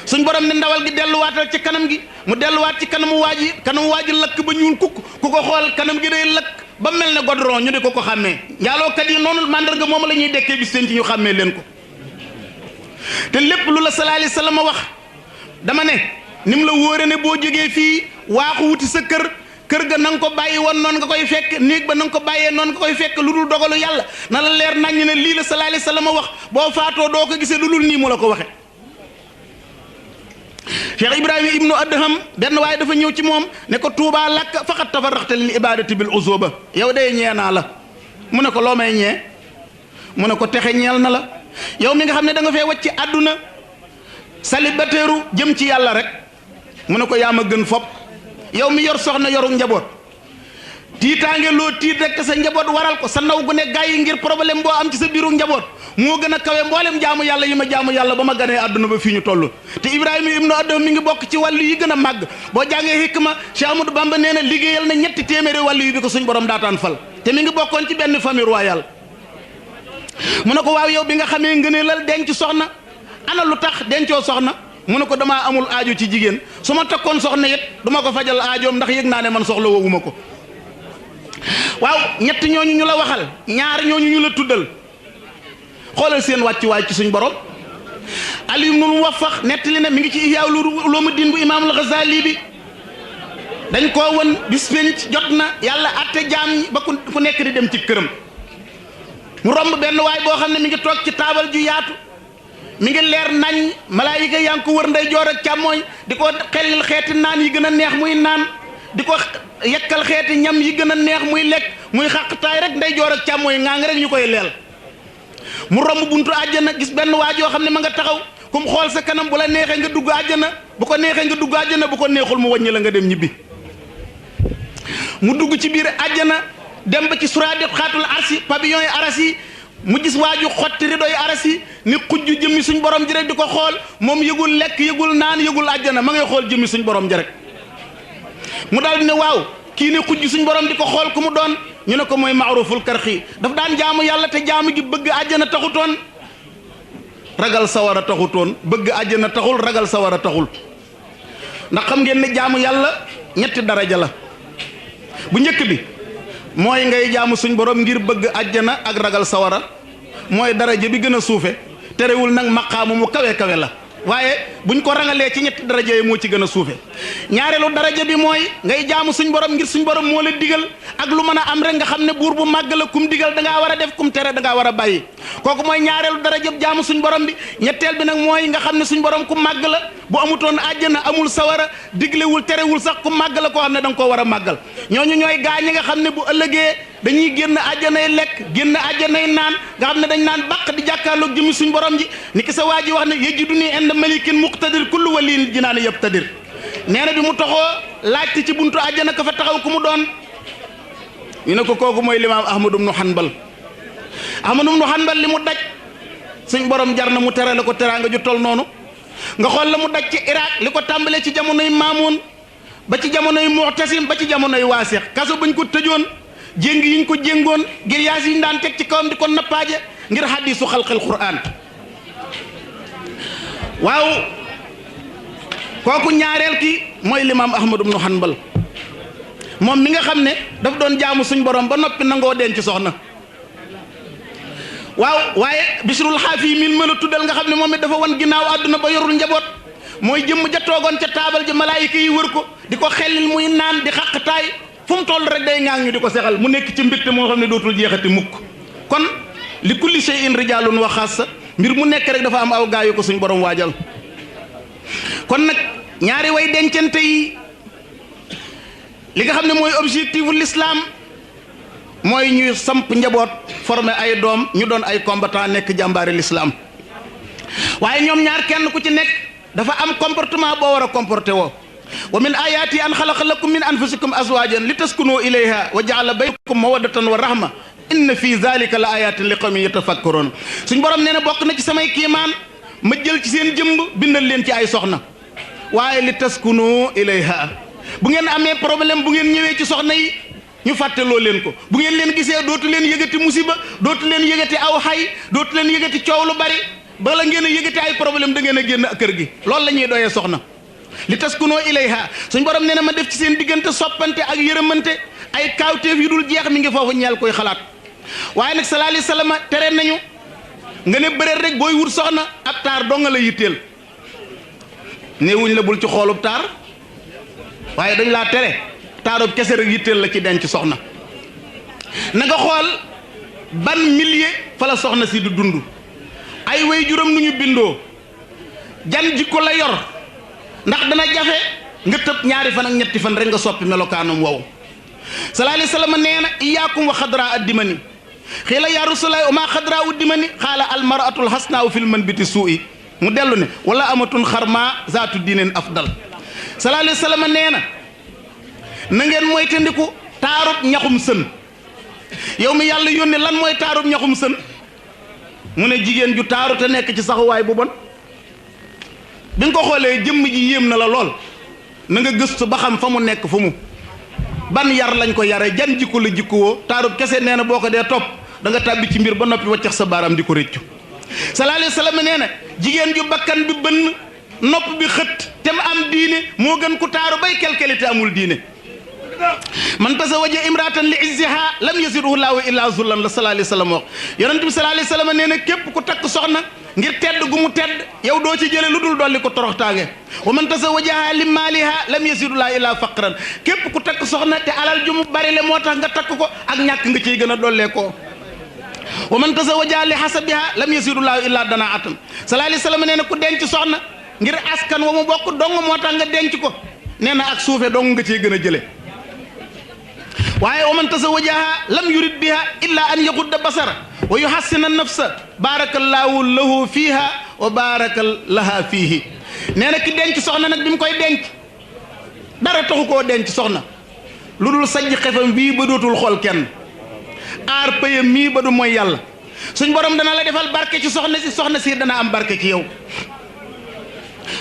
suñ borom ne ndawal gi delluwaatal ci kanam gi mu delluwaat ci kanamu waaji lakk ba ñuul kukk ku ko xool kanam gi day lakk ba mel ne godron ñu di ko xàmmee njaalookat yi noonu mandarga moom la ñuy dekkee bis seen ci ñu xàmmee leen ko te lépp lu la sallallahu alayhi wasallam wax dama ne ni mu la wóore ne boo jógee fii waaxu wuti sa kër ga na nga ko bàyyi woon noonu nga koy fekk néeg ba na nga ko bàyyee noonu nga koy fekk lu dul dogalu yàlla na la leer naññ ne lii la sallallahu alayhi wasallam wax boo faatoo doo ko gisee lu dul nii mu la ko waxe Cheikh Ibrahima ibnu Adham benn waaye dafa ñëw ci moom ne ko tuubaa lakk faqat tafarraxta lil ibadati bil uzuba yow day ñee naa la mu ne ko loo may ñee mu ne ko texe ñeel na la yow mi nga xam ne da nga fee wacc àdduna célibataire jëm ci yàlla rek mu ne ko yaa ma gën fopp yow mi yor soxna yoru njaboot tiitaange loo tiit rek sa njaboot waral ko sa naw gu ne gaa yi ngir problème boo am ci sa biiru njaboot moo gën a kawe mboolem jaamu yàlla yi ma jaamu yàlla ba ma ganee àdduna ba fii ñu toll te Ibrahima ibnu Adham mi ngi bokk ci wàllu yi gën a màgg boo jàngee hikma Cheikh Amadou Bamba nee na liggéeyal na 3 téeméeri wàllu yi bi ko suñ borom daataan fal te mi ngi bokkoon ci benn famille royale mu ne ko waaw yow bi nga xamee ngëneelal denc soxna ana lu tax dencoo soxna mu ne ko damaa amul aajo ci jigéen su ma takkoon soxna it du ma ko fajal aajoom ndax yëg naa ne man soxla woowuma ko waaw ñett ñooñu ñu la waxal ñaar ñooñu ñu la tuddal xoolal seen wàccuwaay ci suñ borom Ali ibnul Muwaffaq nettali na mi ngi ci Ihya Ulumuddin bu Imaamul Ghazali bi dañ koo won bis penc jot na yàlla atte jaam ñi ba ku nekk di dem ci këram mu romb benn waay boo xam ne mi ngi toog ci taabal ju yaatu mi ngi leer nañ malaayika yaa ngi ko wër ndeyjoor ak càmmooñ di ko xellil xeeti naan yi gën a neex muy naan di ko yekkal xeeti ñam yi gën a neex muy lekk muy xàqtaay rek ndeyjoor ak càmmooñ ngaa ngi rek ñu koy leel mu romb buntu àjjana gis benn waay yoo xam ne ma nga taxaw kum xool sa kanam bu la neexee nga dugg àjjana bu ko neexee nga dugg àjjana bu ko neexul mu wàññi la nga dem ñibbi mu dugg ci biir àjjana dem ba ci suraadi xaatul arsi pavillon yi aras yi mu gis waaju xotti rido yi aras yi ni xujju jëmmi suñ borom ji rek di ko xool moom yëgul lekk yëgul naan yëgul àjjana ma ngay xool jëmmi suñ borom ji rek mu daal di ne waaw kii ne xujj suñ borom di ko xool ku mu doon ñu ne ko mooy maaruful karxi daf daan jaamu yàlla te jaamu gi bëgg àjjana taxutoon ragal sawara taxutoon bëgg àjjana taxul ragal sawara taxul ndax xam ngeen ne jaamu yàlla ñetti daraja la bu njëkk bi mooy ngay jaamu suñ borom ngir bëgg àjjana ak ragal sawara mooy daraja bi gën a suufe terewul nag maqaamu mu kawe kawe la waaye buñ ko rangalee ci ñetti daraja yi moo ci gën a suufe ñaareelu daraja bi mooy ngay jaamu suñ borom ngir suñ borom moo la digal ak lu mën a am rek nga xam ne buur bu màgg la kum digal da ngaa war a def kum tere da ngaa war a bàyyi kooku mooy ñaareelu daraja jaamu suñ borom bi ñetteel bi nag mooy nga xam ne suñ borom ku màgg la bu amutoon àjjana amul sawara diglewul terewul sax ku màgg la koo xam ne da nga koo war a màggal ñooñu ñooy gaa ñi nga xam ne bu ëllëgee dañuy génn àjjanay lekk génn àjjanay naan nga xam ne dañ naan baq di jàkkaarloog jëmi suñ borom ji ni ki sa waa ji wax ne yajiduni inda malikin muqtadir kullu waliin jinaane yabtadir nee na bi mu taxoo laajte ci buntu àjjana ka fa taxaw ku mu doon ñu ne ko kooku mooy limaam Ahmadu ibnu Hanbal Ahmadu ibnu Hanbal li mu daj suñ borom jar na mu terale ko teraanga ju tol noonu nga xool la mu daj ci Irak li ko tàmbalee ci jamonoy Maamun ba ci jamonoy Mu'tasim ba ci jamonoy Waasix kaso bañ ko tëjoon jéng yiñ ko jéngoon ngir yaas yiñ daan teg ci kawam di ko nappaaje ngir hadiisu xalqil Qur'aan waaw kooku ñaareel ki mooy limaam Ahmadu ibnu Hanbal moom mi nga xam ne daf doon jaamu suñ borom ba noppi nangoo denc soxna waaw waaye Bisrul Xaafi min ma la tuddal nga xam ne moom it dafa wan ginnaaw àdduna ba yorul njaboot mooy jëmm ja toogoon ca taabal ji malaayika yi wër ko di ko xellil muy naan di xaqtaay fu mu toll rek day ŋaang ñu di ko sexal mu nekk ci mbégte moo xam ne dootul jeexati mukk kon li kulli shay'in rijaalun wa xaassa mbir mu nekk rek dafa am aw gaa yu ko suñ borom waajal kon nag ñaari way dencante yi li nga xam ne mooy objectifu l'islam mooy ñuy samp njaboot former ay doom ñu doon ay combattant nekk jàmbaari l'islam waaye ñoom ñaar kenn ku ci nekk dafa am comportement boo war a comporté woo wa min ayaati an xalaqa lakum min anfusikum azwajan li taskunu ilayha wa jaala baynakum mawaddatan wa rahma inna fi zalika la ayatin li qawmin yatafakkurun suñ borom nee na bokk na ci samay kiimaan ma jël ci seen jëmb bindal leen ci ay soxna waaye li taskunu ilayha bu ngeen amee problème bu ngeen ñëwee ci soxna yi ñu fàtteloo leen ko bu ngeen leen gisee dootu leen yëgati musiba dootu leen yëgati aw xay dootu leen yëgati coow lu bari bala ngeen a yëgati ay problème da ngeen a génn kër gi loolu la ñuy doyee soxna li taskunoo ilayha suñ borom nee na ma def ci seen diggante soppante ak yërëmante ay kaawteef yu dul jeex mi ngi foofu ñeel koy xalaat waaye nag sallallahu alayhi wasallam tere nañu nga ne bëreet rek booy wut soxna ab taar doo nga la yitteel néewuñ la bul ci xoolub taar waaye dañ laa tere taarub kese rek yitteel la ci denc soxna na nga xool ban milieu fa la soxna si du dund ay way juram nu ñu bindoo jan jikko la yor ndax dana jafe nga tëb ñaari fan ak ñetti fan rek nga soppi melokaanam wow sallallahu alayhi wasallam nee na iyaakum wa xadra addimani xiila yaa rasulallahi ma xadra uddimani xaala almaratul hasnaa fil manbiti suu'i mu dellu ne wala amatun xarma zaatu diinin afdal sallallahu alayhi wasallam nee na ngeen moytandiku taarub ñaxum sën yow mi yàlla yónne lan mooy taarub ñaxum sën mu ne jigéen ju taaru te nekk ci saxuwaay bu bon bi nga ko xoolee jëmm ji yéem na la lool na nga gëstu ba xam fa mu nekk fu mu ban yar lañ ko yare jan jikko la jikkowoo taarub kese nee na boo ko dee topp da nga tàbbi ci mbir ba noppi waccax sa baaraam di ko rëccu sallallahu alayhi wasallam nee na jigéen ju bakkan bi bënn nopp bi xët te mu am diine moo gën ku taaru bay kelkeli te amul diine man tazawaja imratan li izziha lam yazidhu llahu illa zullan la sallallahu alayhi wasallam wax yonent bi sallallahu alayhi wasallam nee na képp ku takk soxna ngir tedd gu mu tedd yow doo ci jële lu dul dolli ko toroxtaange wa man tazawajaha li maaliha lam yazidhu llahu illa faqran képp ku takk soxna te alal ju mu bari le moo tax nga takk ko ak ñàkk nga ciy gën a dollee ko wa man tazawajaha li hasabiha lam yazidhu llahu illa danaatan sallallahu alayhi wasallam nee na ku denc soxna ngir askan wa mu bokk dong moo tax nga denc ko nee na ak suufe dong nga ciy gën a jële waaye wa man tazawajaha lam yurid biha illa an yaxudda basara wa yuhassina nafsa barakallahu lahu fiha wa baraka laha fihi nee na ki denc soxna nag bi mu koy denc dara taxu koo denc soxna lu dul sajj xefam bii ba dootul xool kenn aar payam mii ba du mooy yàlla suñ borom dana la defal barke ci soxna si dana am barke ci yow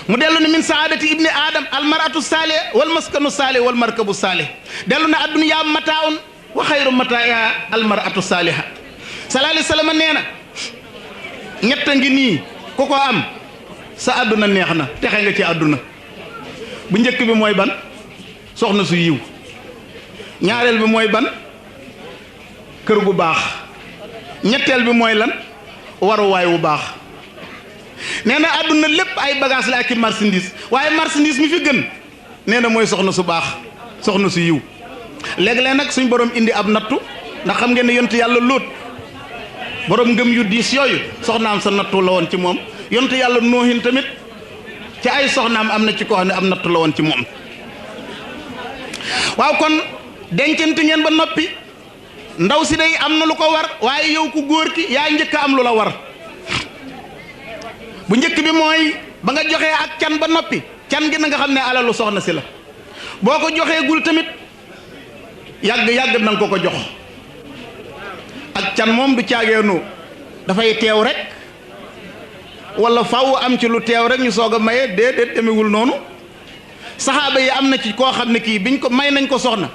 mu dellu ne min saadati ibni adam almaratu salih wal maskanu salih wal markabu salih dellu ne adduniya mataaun wa xayru mataaha almaratu saliha sallallahu alayhi wasallam nee na ñett a ngi nii ku ko am sa àdduna neex na texe nga ci àdduna. bu njëkk bi mooy ban soxna su yiw, ñaareel bi mooy ban kër gu baax, ñetteel bi mooy lan waruwaay wu baax. nee na àdduna lépp ay bagage la ak i marchandise, waaye marchandise mi fi gën nee na mooy soxna su baax, soxna su yiw. léeg-léeg nag suñ borom indi ab nattu, ndax xam ngeen ne yonent yàlla Lóot borom ngëm yu diis yooyu soxnaam sa nattu la woon ci moom. yonent yàlla Noohin tamit ci ay soxnaam am na ci koo xam ne am nattu la woon ci moom. waaw kon dencante ngeen ba noppi, ndaw si day am na lu ko war, waaye yow ku góor ki yaa njëkk a am lu la war. bu njëkk bi mooy ba nga joxee ak can ba noppi, can gi na nga xam ne alalu soxna si la. boo ko joxee gul tamit yàgg na nga ko jox. ak can moom du caageenu dafay teew rek wala faw am ci lu teew rek ñu soog a maye, déedéet demewul noonu. saxaaba yi am na ci koo xam ne kii biñ ko may nañ ko soxna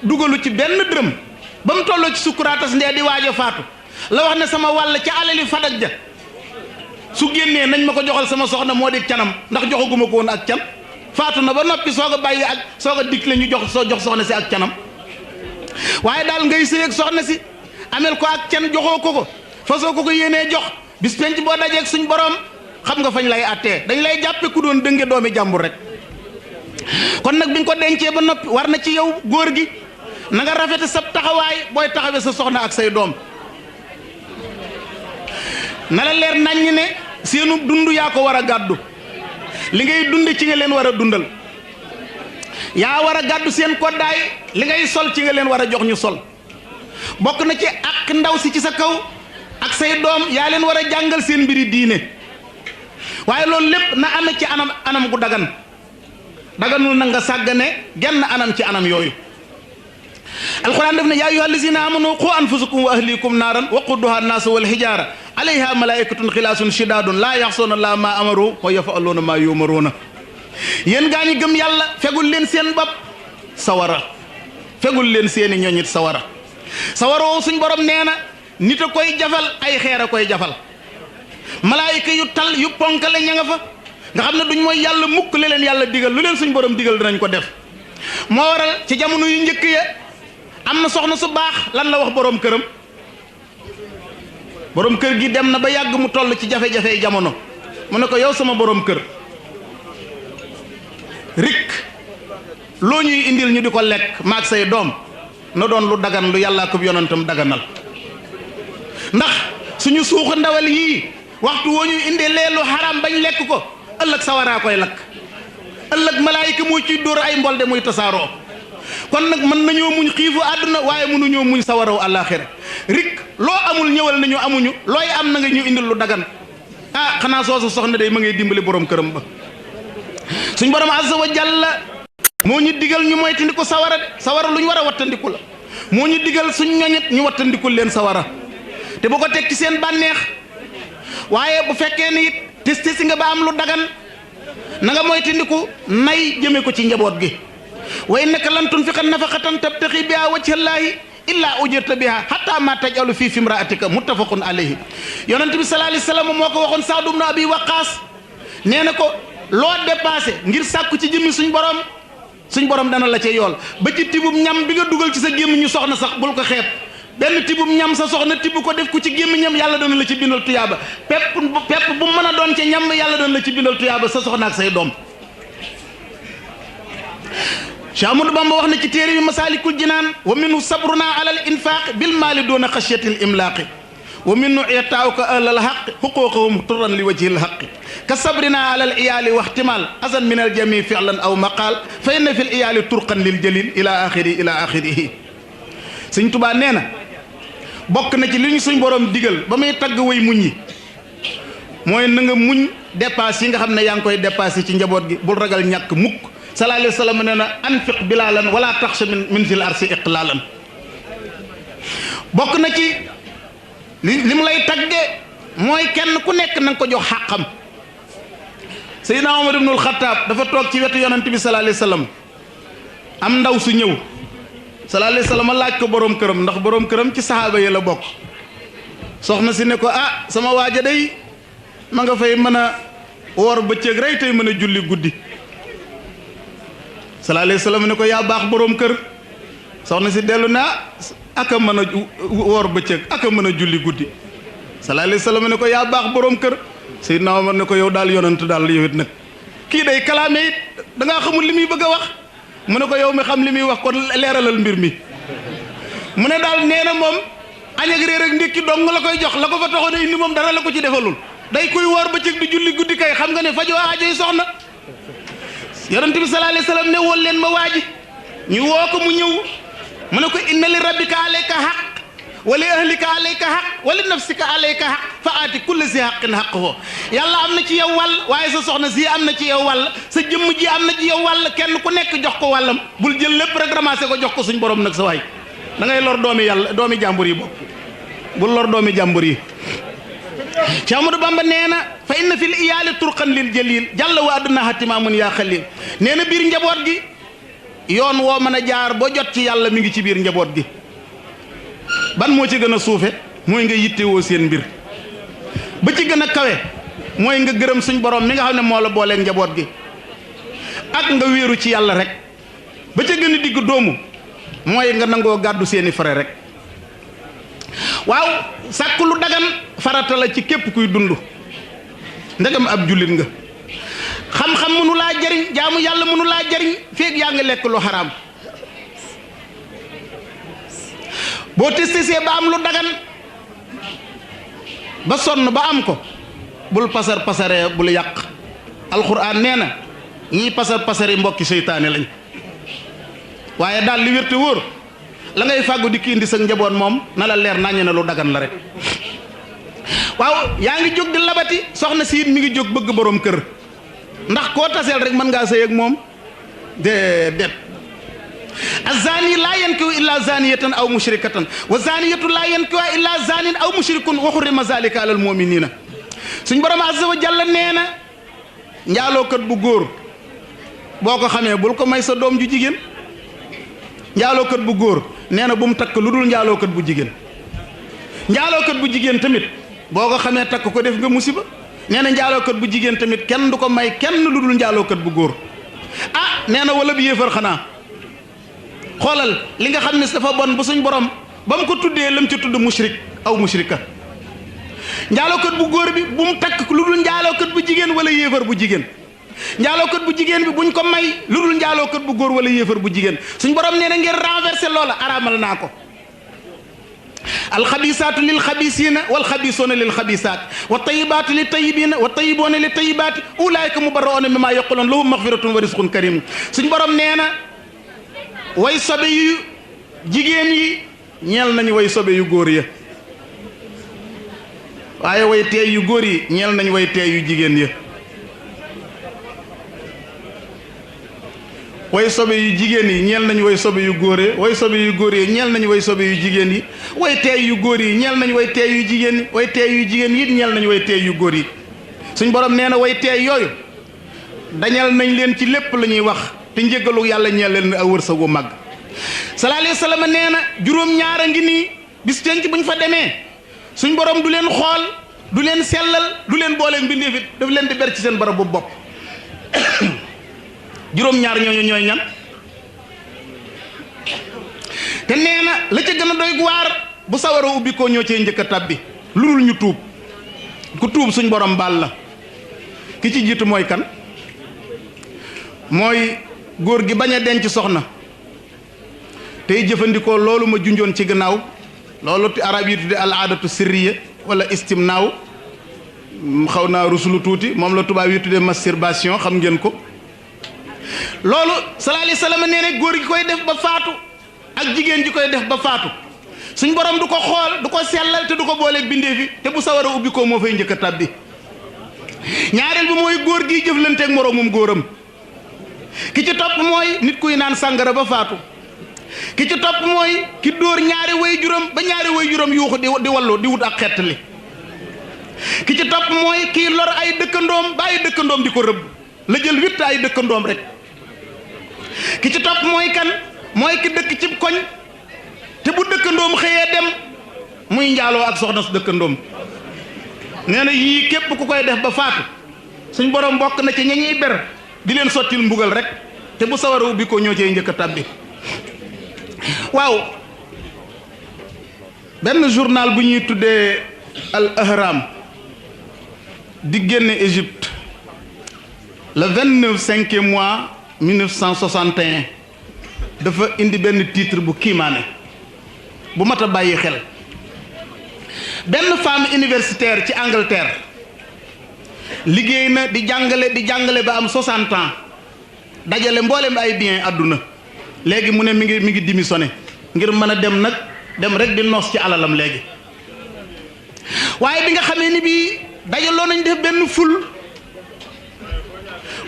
dugalu ci benn dërëm ba mu tolloo ci sukkuraatas ndee di waaj a faatu la wax ne sama wàll ca alali fadak ja su génnee nañ ma ko joxal sama soxna moo di canam, ndax joxaguma ko woon ak can. faatu na ba noppi soog a bàyyi ak soog a dikk la ñu jox soxna si ak canam. waaye daal ngay sëy ak soxna si amel ko ak can joxoo ko fasoo ko yéenee jox, bis penc boo dajeeg suñ borom xam nga fañ lay attee, dañ lay jàppe ku doon dënge doomi jàmbur rek. kon nag bi nga ko dencee ba noppi war na ci yow góor gi na nga rafete sab taxawaay booy taxawee sa soxna ak say doom. na la leer naññ ne seenu dund yaa ko war a gàddu, li ngay dund ci nga leen war a dundal. yaa war a gàddu seen koddaay, li ngay sol ci nga leen war a jox ñu sol. bokk na ci ak ndaw si ci sa kaw ak say doom, yaa leen war a jàngal seen mbiri diine. waaye loolu lépp na ame ci anam gu daganul na nga sàggane genn anam ci anam yooyu. alquran def ne yaa ayyuha allazina amanu qu anfusakum wa ahlikum naaran waquduha annaasu wal hijaara alayha malaikatun xilaasun shidaadun laa yaxsoona laa ma amaru wa yafaluuna maa yumaruuna. yéen gaa ñi gëm yàlla fegul leen seen bopp sawara, fegul leen seeni ñoñit sawara. sawara woo suñ borom nee na nit a koy jafal, ay xeer a koy jafal. malaayika yu tal yu ponkale ña nga fa nga xam ne duñ mooy yàlla mukk li leen yàlla digal, lu leen suñ borom digal dinañ ko def. moo waral ci jamono yu njëkk ya am na soxna su baax lan la wax borom këram. borom kër gi dem na ba yàgg mu toll ci jafe-jafe jamono mu ne ko yow sama borom kër rik loo ñuy indil ñu di ko lekk maag say doom na doon lu dagan lu yàllaa ko yonentam daganal, ndax suñu suuxu ndawal yii waxtu woo ñuy indee leelu xaraam bañ lekk ko ëllëg sawaraa koy lakk, ëllëg malaayika moo ciy dóor ay mbol de muy tasaaroo. kon nag mën nañoo muñ xiifu àdduna waaye mënuñoo muñ sawaraw àllaaxira. rik loo amul ñëwal nañu amuñu, looy am na nga ñu indil lu dagan. xanaa soosu soxna day ma ngay dimbali borom këram ba. suñ borom azza wa jalla moo ñu digal ñu moytandiku sawara de, sawara lu ñu war a wattandiku la. moo ñu digal suñ ñoñet ñu wattandikul leen sawara te bu ko teg ci seen bànneex. waaye bu fekkee ni it tis nga ba am lu dagan na nga moytandiku nay jëme ko ci njaboot gi. wa innaka lan tunfiqa nafaqatan tabtaxi biha wajhallaahi illaa ujirta biha hatta ma tajalu fii fimraatika muttafaqun alayhi. yonent bi sallallahu alayhi wa sallam moo ko waxoon Saad ibn Abi Waqaas nee na ko loo dépassé ngir sàkku ci jëmmi suñ borom dana la ca yool ba ci tibub ñam bi nga dugal ci sa gémmiñu soxna sax bul ko xeeb. benn tibub ñam sa soxna tibb ko def ko ci gémmiñam yàlla dana la ci bindal tuyaaba pepp bu mën a doon ca ñam yàlla dana la ci bindal tuyaaba sa soxna ak say doom. Cheikh Ahmadou Bamba wax na ci téere bi Masaalikul Jinaan wa minhu sabruna ala al infaq bil maali doona xashyati al imlaaqi wa minhu itaawka ahlal haqq xuquuqahum turran li wajhi al haqqi ka sabrina ala al iyaali wa ihtimaal azan min al jamii fi'lan aw maqaal fa inna fi al iyaali turqan lil jalil ila axirihi. Sëñ Tuubaa nee na bokk na ci li ñu suñ borom digal ba muy tagg way muñ yi mooy na nga muñ dépasse yi nga xam ne yaa ngi koy dépassé ci njaboot gi bul ragal ñàkk mukk. sallallahu alayhi wa sallam nee na anfiq bilaalan wala taxsha min zil arsi iqlaalan. bokk na ci li mu lay tagge mooy kenn ku nekk na nga ko jox xàqam. Seydina Omar ibnul Xattaab dafa toog ci wetu yonent bi sallallahu alayhi wa sallam am ndaw su ñëw sallallahu alayhi wa sallam laaj ko borom këram ndax borom këram ci saxaaba yi la bokk. soxna si ne ko sama waaja day ma nga fay mën a woor bëccëg rey tey mën a julli guddi sallallahu alayhi wa sallam ne ko yaa baax boroom kër soxna si dellu ne aka mën a woor bëccëg aka mën a julli guddi sallallahu alayhi wa sallam ne ko yaa baax boroom kër Seydina Omar ne ko yow daal yonant daal yow it nag kii day kalaame it da ngaa xamul li muy bëgg a wax mu ne ko yow mi xam li muy wax kon leeralal mbir mi mu ne daal nee na moom añ ak réer ak ndékki dong la koy jox la ko fa taxoon a indi moom dara la ko ci defalul day koy woor bëccëg di julli guddi kay xam nga ne fajoo aajoy soxna yonent bi sallallahu alayhi wa sallam ne woon leen ma waaji ñu woo ko mu ñëw mu ne ko inna li rabbika alayka haqq wa li ahlika alayka haqq wa li nafsika alayka haqq fa aati kulli si haqqin haqqahu yàlla am na ci yow wàll waaye sa soxna si am na ci yow wàll sa jëmm ji am na ci yow wàll kenn ku nekk jox ko wàllam bul jël lépp rek ramassé ko jox ko suñ borom nag sa waay da ngay lor doomi yàlla doomi jàmbur yi bopp bul lor doomi jàmbur yi ci Amadou Bamba nee na fa inna fil iyaali turqan lil jalil jàlla wa adduna hatimaamun yaa xalil nee na biir njaboot gi yoon woo mën a jaar boo jot ci yàlla mi ngi ci biir njaboot gi ban moo ci gën a suufe mooy nga yittewoo seen mbir ba ci gën a kawe mooy nga gërëm suñ borom mi nga xam ne moo la booleeg njaboot gi ak nga wéeru ci yàlla rek ba ca gën a digg doomu mooy nga nangoo gàddu seeni fare rek waaw sàkk lu dagan farata la ci képp kuy dund ndegam ab jullit nga xam-xam mënu laa jariñ jaamu yàlla mënu laa jariñ feeg yaa ngi lekk lu xaraam boo testisee ba am lu dagan ba sonn ba am ko bul pasar pasaree bul yàq alxuraan nee na ñii pasar pasare mbokki seytaane lañ waaye daal li wér te wóor la ngay fàggu di ki indi sa njaboot moom na la leer naññe na lu dagan la rek waaw yaa ngi jóg di labati soxna si it mi ngi jóg bëgg borom kër ndax koo taseel rek mën ngaa sëy ak moom déedéet azani laa yankihu illa zaniyatan aw mushrikatan wa zaniyatu laa yankihu illa zanin aw mushrikun wa hurrima zalika alal mu'minina suñ borom azza wa jalla nee na njaalookat bu góor boo ko xamee bul ko may sa doom ju jigéen njaalookat bu góor nee na bu mu takk lu dul njaalookat bu jigéen njaalookat bu jigéen tamit boo ko xamee takk ko def nga musiba nee na njaalookat bu jigéen tamit kenn du ko may kenn lu dul njaalookat bu góor ah nee na wala bi yéefar xanaa xoolal li nga xam ne dafa bon bu suñ borom ba mu ko tuddee lam ci tudd mushrik aw mushrika njaalookat bu góor bi bu mu takk lu dul njaalookat bu jigéen wala yéefar bu jigéen njaalookat bu jigéen bi buñ ko may lu dul njaalookat bu góor wala yéefar bu jigéen suñ borom nee na ngeen renversé loola araamal naa ko alxabisaatu lil xabisiina wal xabisuuna lil xabisaat wa tayibaatu li tayibiina wa tayiboona li tayibaati ulaayka mubarraoona mimmaa yaquloon lahum maxfiratun wa risqun karim suñ borom nee na way sobe yu jigéen yi ñeel nañu way sobe yu góor ya waaye way teey yu góor yi ñeel nañu way teey yu jigéen ya way sobe yu jigéen yi ñeel nañu way sobe yu góor yi way sobe yu góor yi ñeel nañu way sobe yu jigéen yi way teey yu góor yi ñeel nañu way teey yu jigéen yi way teey yu jigéen yi ñeel nañu way teey yu góor yi suñ borom nee na way teey yooyu dañal nañ leen ci lépp la ñuy wax te njëggalu yàlla ñeel leen ak wërsëg wu mag sallallahu alayhi wa sallam nee na juróom-ñaar a ngi nii bis tenc buñ fa demee suñ borom du leen xool du leen sellal du leen booleeg mbindeef it daf leen di ber ci seen barab bu bopp juróom-ñaar ñooñu ñooy ñan te nee na la ca gën a doy waar bu sawara ubbi koo ñoo cee njëkk a tabbi lu dul ñu tuub ku tuub suñ borom baal la ki ci jiitu mooy kan mooy góor gi bañ a denc soxna tey jëfandikoo loolu ma junjoon ci gannaaw loolu arab yi tudde al aadatu sirriya wala istimnaaw xaw naa rusulu tuuti moom la tubaab yi tudde masturbation xam ngeen ko loolu sallallahu alayhi wa sallam nee na góor gi koy def ba faatu ak jigéen ji koy def ba faatu suñ borom du ko xool du ko sellal te du ko booleeg bindee fi te bu sawara ubbi ko moo fay njëkk a tàbbi ñaareel bi mooy góor gi jëflanteeg moroomum góoram ki ci topp mooy nit kuy naan sàngara ba faatu ki ci topp mooy ki dóor ñaari way juróom ba ñaari way juróom yuuxu di wallu di wut ak xettali ki ci topp mooy kii lor ay dëkkandoom ba ay dëkkandoom di ko rëbb la jël witt ay dëkkandoom rek ki ci topp mooy kan mooy ki dëkk ci koñ te bu dëkkandoom xëyee dem muy njaaloo ak soxna su dëkkandoom nee na yii képp ku koy def ba faatu suñ borom bokk na ci ña ñuy ber di leen sottil mbugal rek te bu sawara ubbi ko ñoo cey njëkk a tàbbi. waaw benn journal bu ñuy tuddee Al Ahram di génne Égypte le 29 mois 1961 dafa indi benn titre bu kiimaane bu mat a bàyyi xel. benn femme universitaire ci Angleterre liggéey na di jàngale ba am 60 ans dajale mboolem ay bien àdduna léegi mu ne mi ngi démissionné ngir mën a dem rek di noos ci alalam léegi. waaye bi nga xamee ni bii dajaloo nañ def benn ful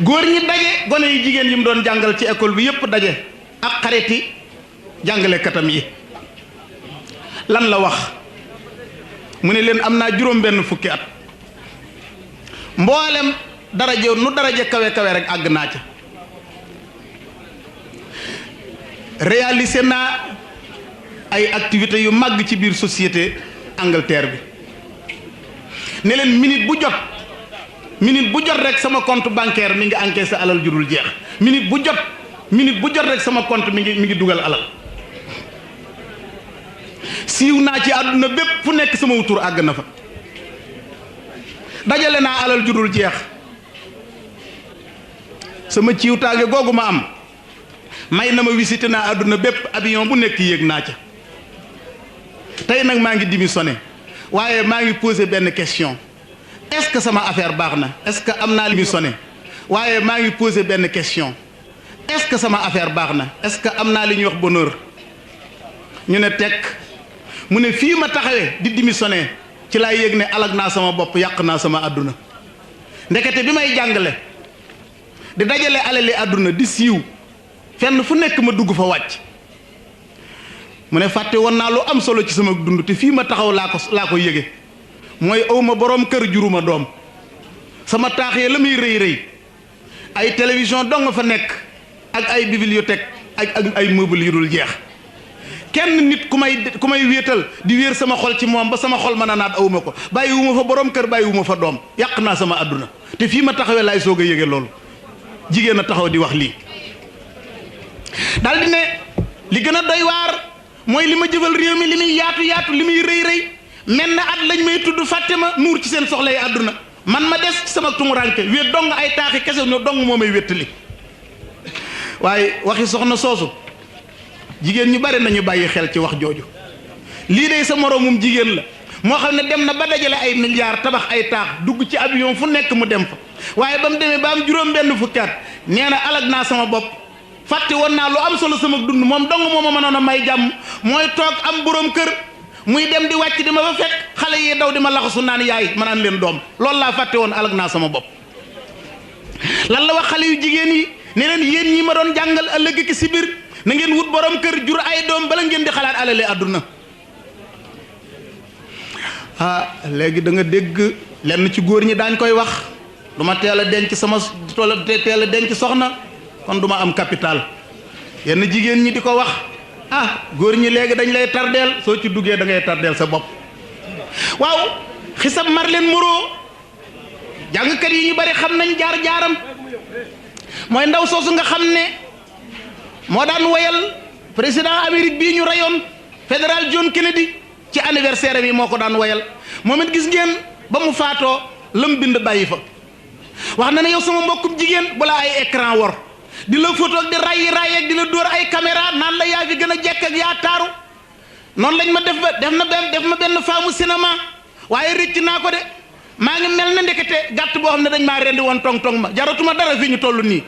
góor ñi daje gone yi jigéen yi mu doon jàngal ci école bi yépp daje ak xariti jàngalekatam yi lan la wax. mu ne leen am naa juróom benn fukki at mboolem daraje nu daraje kawe rek àgg naa ca réalisé naa ay activités yu màgg ci biir société Angleterre bi ne leen minute bu jot rek sama compte bancaire mi ngi encaissé alal jurul jeex minute bu jot rek sama compte mi ngi dugal alal siiw naa ci àdduna bépp fu nekk sama wutur àgg na fa dajale naa alal judul jeex sama ciwtaange googu ma am may na ma visité naa àdduna bépp avion bu nekk yéeg naa ca tey nag maa ngi démissionné waaye maa ngi posé benn question est-ce que sama affaire baax na est-ce que am naa démissionné waaye maa ngi posé benn question est-ce que sama affaire baax na est-ce que am naa li ñuy wax bonheur ñu ne tekk mu ne fii ma taxawee di démissionné ci laay yëg ne alag naa sama bopp yàq naa sama àdduna ndekete bi may jàngale di dajale alali àdduna di siiw fenn fu nekk ma dugg fa wàcc mu ne fàtte woon naa lu am solo ci sama dund te fii ma taxaw laa ko yëge mooy awma boroom kër juruma doom sama taaxee la muy rëy ay télévision dong nga fa nekk ak ay bibliothèque ak ay meubles yu dul jeex kenn nit ku may wéetal di wéer sama xol ci moom ba sama xol mën a naat awuma ko bàyyiwuma fa borom kër bàyyiwuma fa doom yàq naa sama àdduna te fii ma taxawee laay soog a yëge loolu jigéen a taxaw di wax lii daldi ne li gën a doy waar mooy li ma jëfal réew mi li muy yaatu li muy rëy mel na at lañ may tudd fàtte ma nuur ci seen soxla yi àdduna man ma des ci sama tumuranke wéet dong ay taaxi kese ñoo dong moo may wéttali waaye waxi soxna soosu jigéen ñu bari nañu bàyyi xel ci wax jooju lii de sa moroomum jigéen la moo xam ne dem na ba dajale ay milliards tabax ay taax dugg ci avion fu nekk mu dem fa waaye ba mu demee ba am juróom benn fukki at nee na alag naa sama bopp fàtte woon naa lu am solo sama dund moom dong moo ma mënoon a may jàmm mooy toog am borom kër muy dem di wàcc di ma fa fekk xale yi daw di ma laxasu naan yaay ma naan leen doom loolu laa fàtte woon alag naa sama bopp lan la wax xale yu jigéen yi ne leen yéen ñi ma doon jàngal ëllëg ki si biir na ngeen wut borom kër jur ay doom bala ngeen di xalaat alale àdduna léegi da nga dégg lenn ci góor ñi daañ koy wax du ma teel a denc sama teel a denc soxna kon du ma am capital yenn jigéen ñi di ko wax góor ñi léegi dañ lay tardeel soo ci duggee da ngay tardeel sa bopp waaw xisab Marilyn Monroe jàngkat yi ñu bari xam nañ jaar-jaaram mooy ndaw soosu nga xam ne moo daan woyal président Amérique bii ñu rayoon fédéral John Kennedy ci anniversaire bi moo ko daan woyal moom it gis ngeen ba mu faatoo lam bind bàyyi fa wax na ne yow sama mbokkum jigéen bu la ay écran wor di la photo ak di rayi ak di la dóor ay caméra naan la yaa fi gën a jekk ak yaa taaru noonu lañ ma def ma benn faamu cinéma waaye rëcc naa ko de maa ngi mel na ndekete gàtt boo xam ne dañ maa rendi woon tong ma jaratuma dara fi ñu toll nii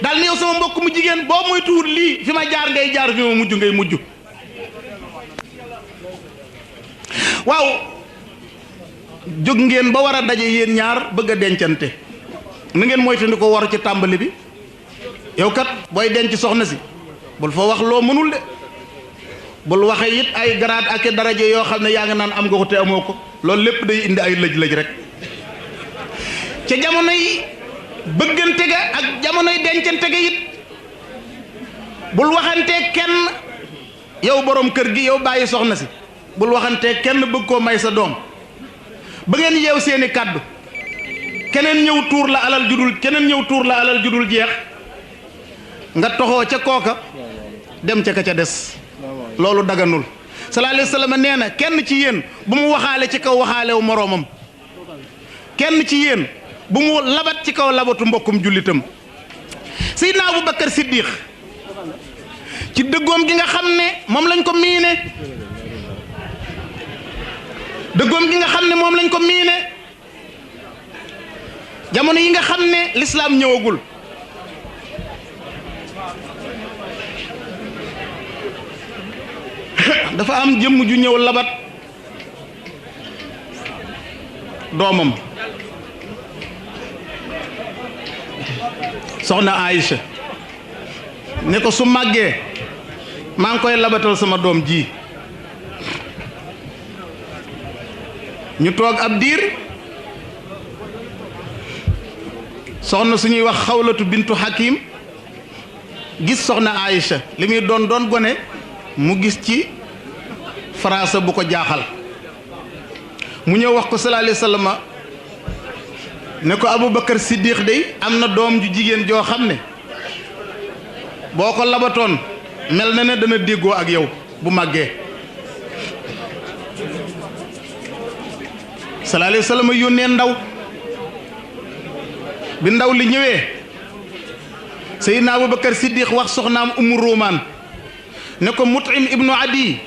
daal ni yow sama mbokk mu jigéen boo mooy tuur lii fi ma jaar ngay jaar fi ma mujj ngay mujj waaw jóg ngeen ba war a daje yéen ñaar bëgg a dencante na ngeen moytandi ko war ci tàmbali bi yow kat booy denc soxna si bul fa wax loo mënul de bul waxe it ay grade ak daraje yoo xam ne yaa nga naan am nga ko te amoo ko loolu lépp day indi ay lëj-lëj rek ca jamono yi bëggante ga ak jamonoy dencante ga it bul waxantee kenn yow borom kër gi yow bàyyi soxna si bul waxantee kenn bëgg koo may sa doom ba ngeen yeew seeni kàddu keneen ñëw tuur la alal judul jeex nga toxoo ca kooka dem ca ka ca des loolu daganul. sallallahu alayhi wa sallam nee na kenn ci yéen bu mu waxaale ci kaw waxaalewu moroomam, kenn ci yéen bu mu labat ci kaw labatu mbokkum jullitam. Seydina Aboubacar Siddiq ci dëggoom gi nga xam ne moom lañ ko miine, jamono yi nga xam ne lislaam ñëwagul, dafa am jëmm ju ñëw labat doomam soxna Aïcha ne ko su màggee maa ngi koy labatal sama doom ji. ñu toog ab diir soxna suñuy wax Xawlatu bintu Hakim gis soxna Aïcha li muy doon gone mu gis ci farasa bu ko jaaxal, mu ñëw wax ko sallallahu alayhi wa sallam ne ko Aboubacar Siddiq day am na doom ju jigéen joo xam ne boo ko labatoon mel na ne dana déggoo ak yow bu màggee. sallallahu alayhi wa sallam yónnee ndaw, bi ndaw li ñëwee Seydina Aboubacar Siddiq wax soxnaam Ummu Ruumaan ne ko Mut'im ibnu Adi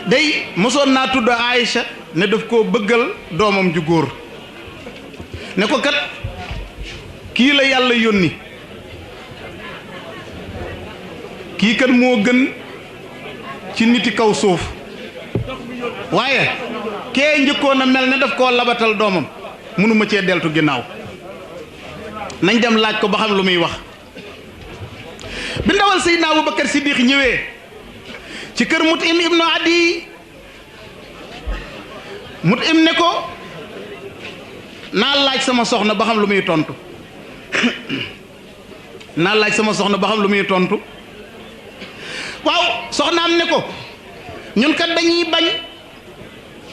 day mosoon naa tudd Aïcha ne daf koo bëggal doomam ju góor, ne ko kat kii la yàlla yónni, kii kat moo gën ci niti kaw suuf, waaye kee njëkkoon a mel ne daf koo labatal doomam mënuma cee deltu ginnaaw, nañ dem laaj ko ba xam lu muy wax. bi ndawal Seydina Aboubacar Siddiq ñëwee ci kër Mut'im ibnu Adi, Mut'im ne ko naa laaj sama soxna ba xam lu muy tontu waaw soxnaam ne ko ñun kat dañuy bañ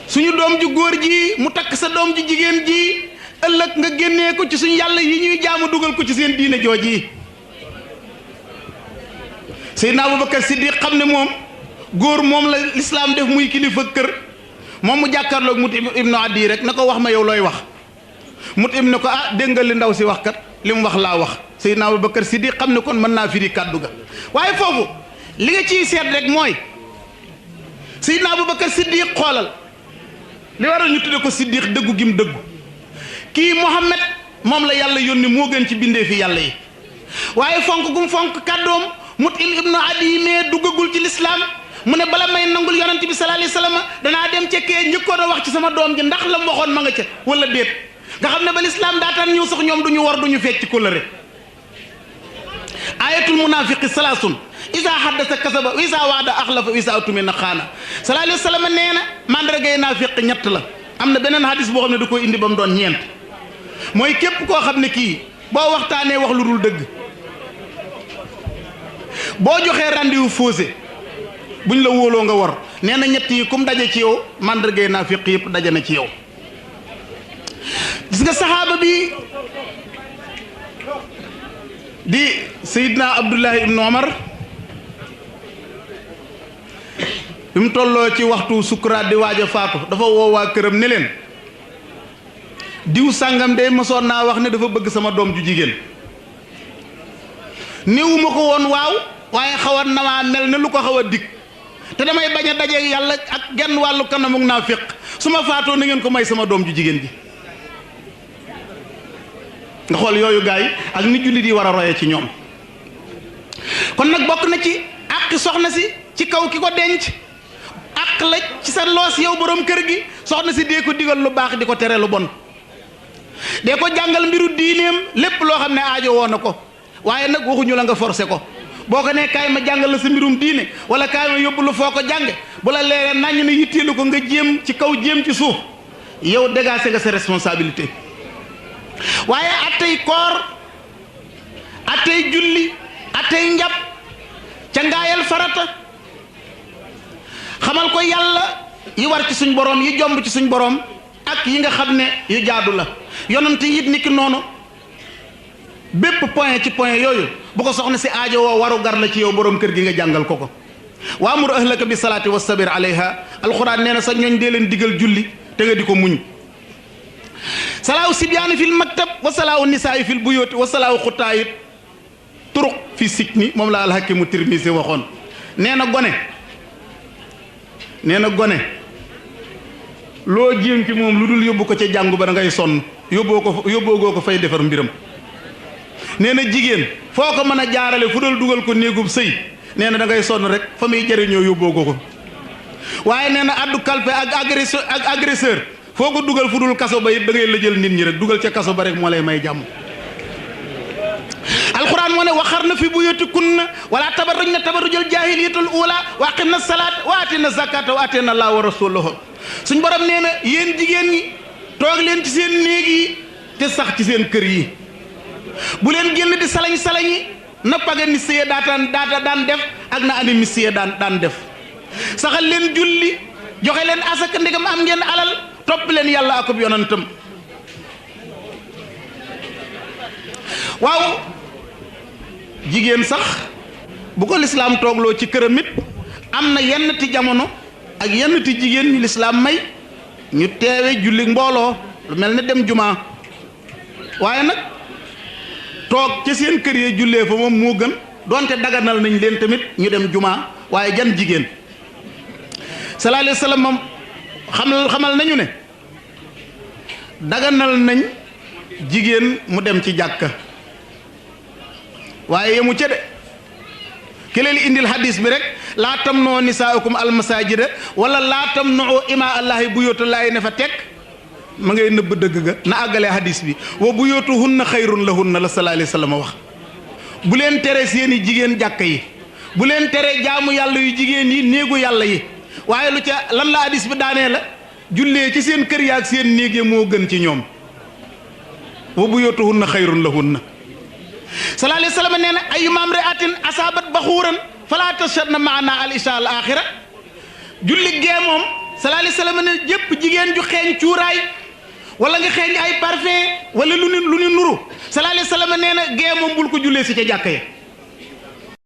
suñu doom ju góor ji mu takk sa doom ju jigéen ji ëllëg nga génnee ko ci suñu yàlla yi ñuy jaamu dugal ko ci seen diine jooji. Seydina Aboubacar Siddiq xam ne moom góor moom la lislaam def muy kilifa kër, moom mu jàkkaarloog Mut'im ibnu Adi rek na ko wax ma yow looy wax. Mut'im ne ko dégg nga li ndaw si wax kat li mu wax laa wax. Seydina Aboubacar Siddiq xam ne kon mën naa firi kàddu ga, waaye foofu li nga ciy seet rek mooy Seydina Aboubacar Siddiq xoolal li waral ñu tudde ko Siddiq dëggu gim dëggu. kii Muhammad moom la yàlla yónni moo gën ci bindee fi yàlla yi, waaye fonk gum fonk kàddoom Mut'im ibnu Adi mais duggagul ci lislaam mu ne bala may nangul yonent bi sallallahu alayhi wasallam danaa dem ca kee njëkkoon a wax ci sama doom ji ndax la mu waxoon ma nga ca wala déet. nga xam ne ba lislaam daataan ñëw sax ñoom duñu war duñu fecc kóllëre. ayatul munafiqi salaasun isa haddasa kasaba wa isa waada axlafa wa isa atumina xaana. sallallahu alayhi wasallam nee na mandargay naafiq ñett la. am na beneen hadis boo xam ne da koy indi ba mu doon ñeent, mooy képp koo xam ne kii boo waxtaanee wax lu dul dëgg, boo joxee rendez-vous faussé buñ la wóoloo nga war. nee na ñett yi kum daje ci yow mandargay naafiq yëpp daje na ci yow. gis nga saxaaba bi di Seydina Abdullahi ibnu Omar bi mu tolloo ci waxtu sukuraat di waaj a faatu dafa woo waa këram ne leen diw sàngam de mosoon naa wax ne dafa bëgg sama doom ju jigéen. néewuma ko woon waaw waaye xaw na maa mel ne lu ko xaw a dig te damay bañ a dajeeg yàlla ak genn wàllu kanamug naafiq su ma faatoo na ngeen ko may sama doom ju jigéen ji. nga xool yooyu gaay yi ak ni jullit yi war a roye ci ñoom. kon nag bokk na ci àq soxna si ci kaw ki ko denc, àq la ci sa loos yow borom kër gi. soxna si dee ko digal lu baax di ko tere lu bon, dee ko jàngal mbiru diineem lépp loo xam ne aajo woon na ko, waaye nag waxuñu la nga forcé ko. boo ko nee kaay ma jàngal la sa mbirum diine wala kaay ma yóbbu lu foo ko jànge bu la leeree naññ ne yitteelu ko nga jéem ci kaw jéem ci suuf, yow dégagé nga sa responsabilité. waaye attey koor, attey julli, attey njàpp, ca ngaayal farata, xamal ko yàlla yi war ci suñ borom yi jomb ci suñ borom ak yi nga xam ne yu jaadu la yonent it niki noonu bépp point ci point yooyu bu ko soxna si aajo woo waru gar la ci yow borom kër gi nga jàngal ko waamur ahlaka bi salaati wastabir alayha alquran nee na sa ñooñ dee leen digal julli te nga di ko muñ salaahu sibyaani fil maktab wa salaahu nisaayi fil buyuti wa salaahu xutaayit turuq fi sikni moom la alhakimu tirmisi waxoon nee na gone loo jéem ci moom lu dul yóbbu ko ca jàngu ba da ngay sonn yóbboogoo ko fay defar mbiram nee na jigéen foo ko mën a jaarale fu dul dugal ko néegub sëy nee na da ngay sonn rek fa muy jëriñoo yóbboogoo ko waaye nee na addu kalpe ak agresseur foo ko dugal fu dul kaso ba it da ngay la jël nit ñi rek dugal ca kaso ba rek moo lay may jàmm alquran moo ne waxarna fi buyutikunna wala tabarrujna tabarrujal jahiliyatul ula wa aqimna salat wa atina zakata wa atina allah wa rasuluhu suñ borom nee na yéen jigéen ñi toog leen ci seen néeg yi te sax ci seen kër yi bu leen génn di salañ yi na paganisiyee daan def ak na animisiyee daan def saxal leen julli joxe leen asaka ndegam am ngeen alal topp leen yàlla akub yonantam waaw jigéen sax bu ko lislaam toogloo ci këram it am na yenn ti jamono ak yenn ti jigéen ñi lislaam may ñu teewe julli mbooloo lu mel ne dem jumaa waaye nag toog ca seen kër yee jullee fa moom moo gën donte daganal nañ leen tamit ñu dem jumaa waaye jan jigéen sallallahu alayhi wa sallam moom xamal nañu ne daganal nañ jigéen mu dem ci jàkka waaye yemu ca de ki leen indil hadis bi rek laa tamnoo nisaa'ukum almasajida wala laa tamnoo ima allahi buyutallaahi ne fa teg ma ngay nëbb dëgg ga na àggalee hadis bi wa buyutuhunna xayrun lahunna la sallallahu alayhi wa sallam wax bu leen tere seeni jigéen jàkka yi bu leen tere jaamu yàlla yu jigéen yi néegu yàlla yi waaye lu ca lan la hadis bi daanee la jullee ci seen kër ya ak seen néeg ya moo gën ci ñoom wa buyutuhunna xayrun lahunna sallallahu alayhi wa sallam nee na ayyuma imra'atin asaabat baxuuran falaa tashhadna ma'ana al-isha al-axira julli gee moom sallallahu alayhi wa sallam ne jëpp jigéen ju xeeñ cuuraay wala nga xeeñ ay parfum wala lu ni nuru sallallahu alayhi wa sallam nee na gee moom bul ko jullee si ca jàkka ya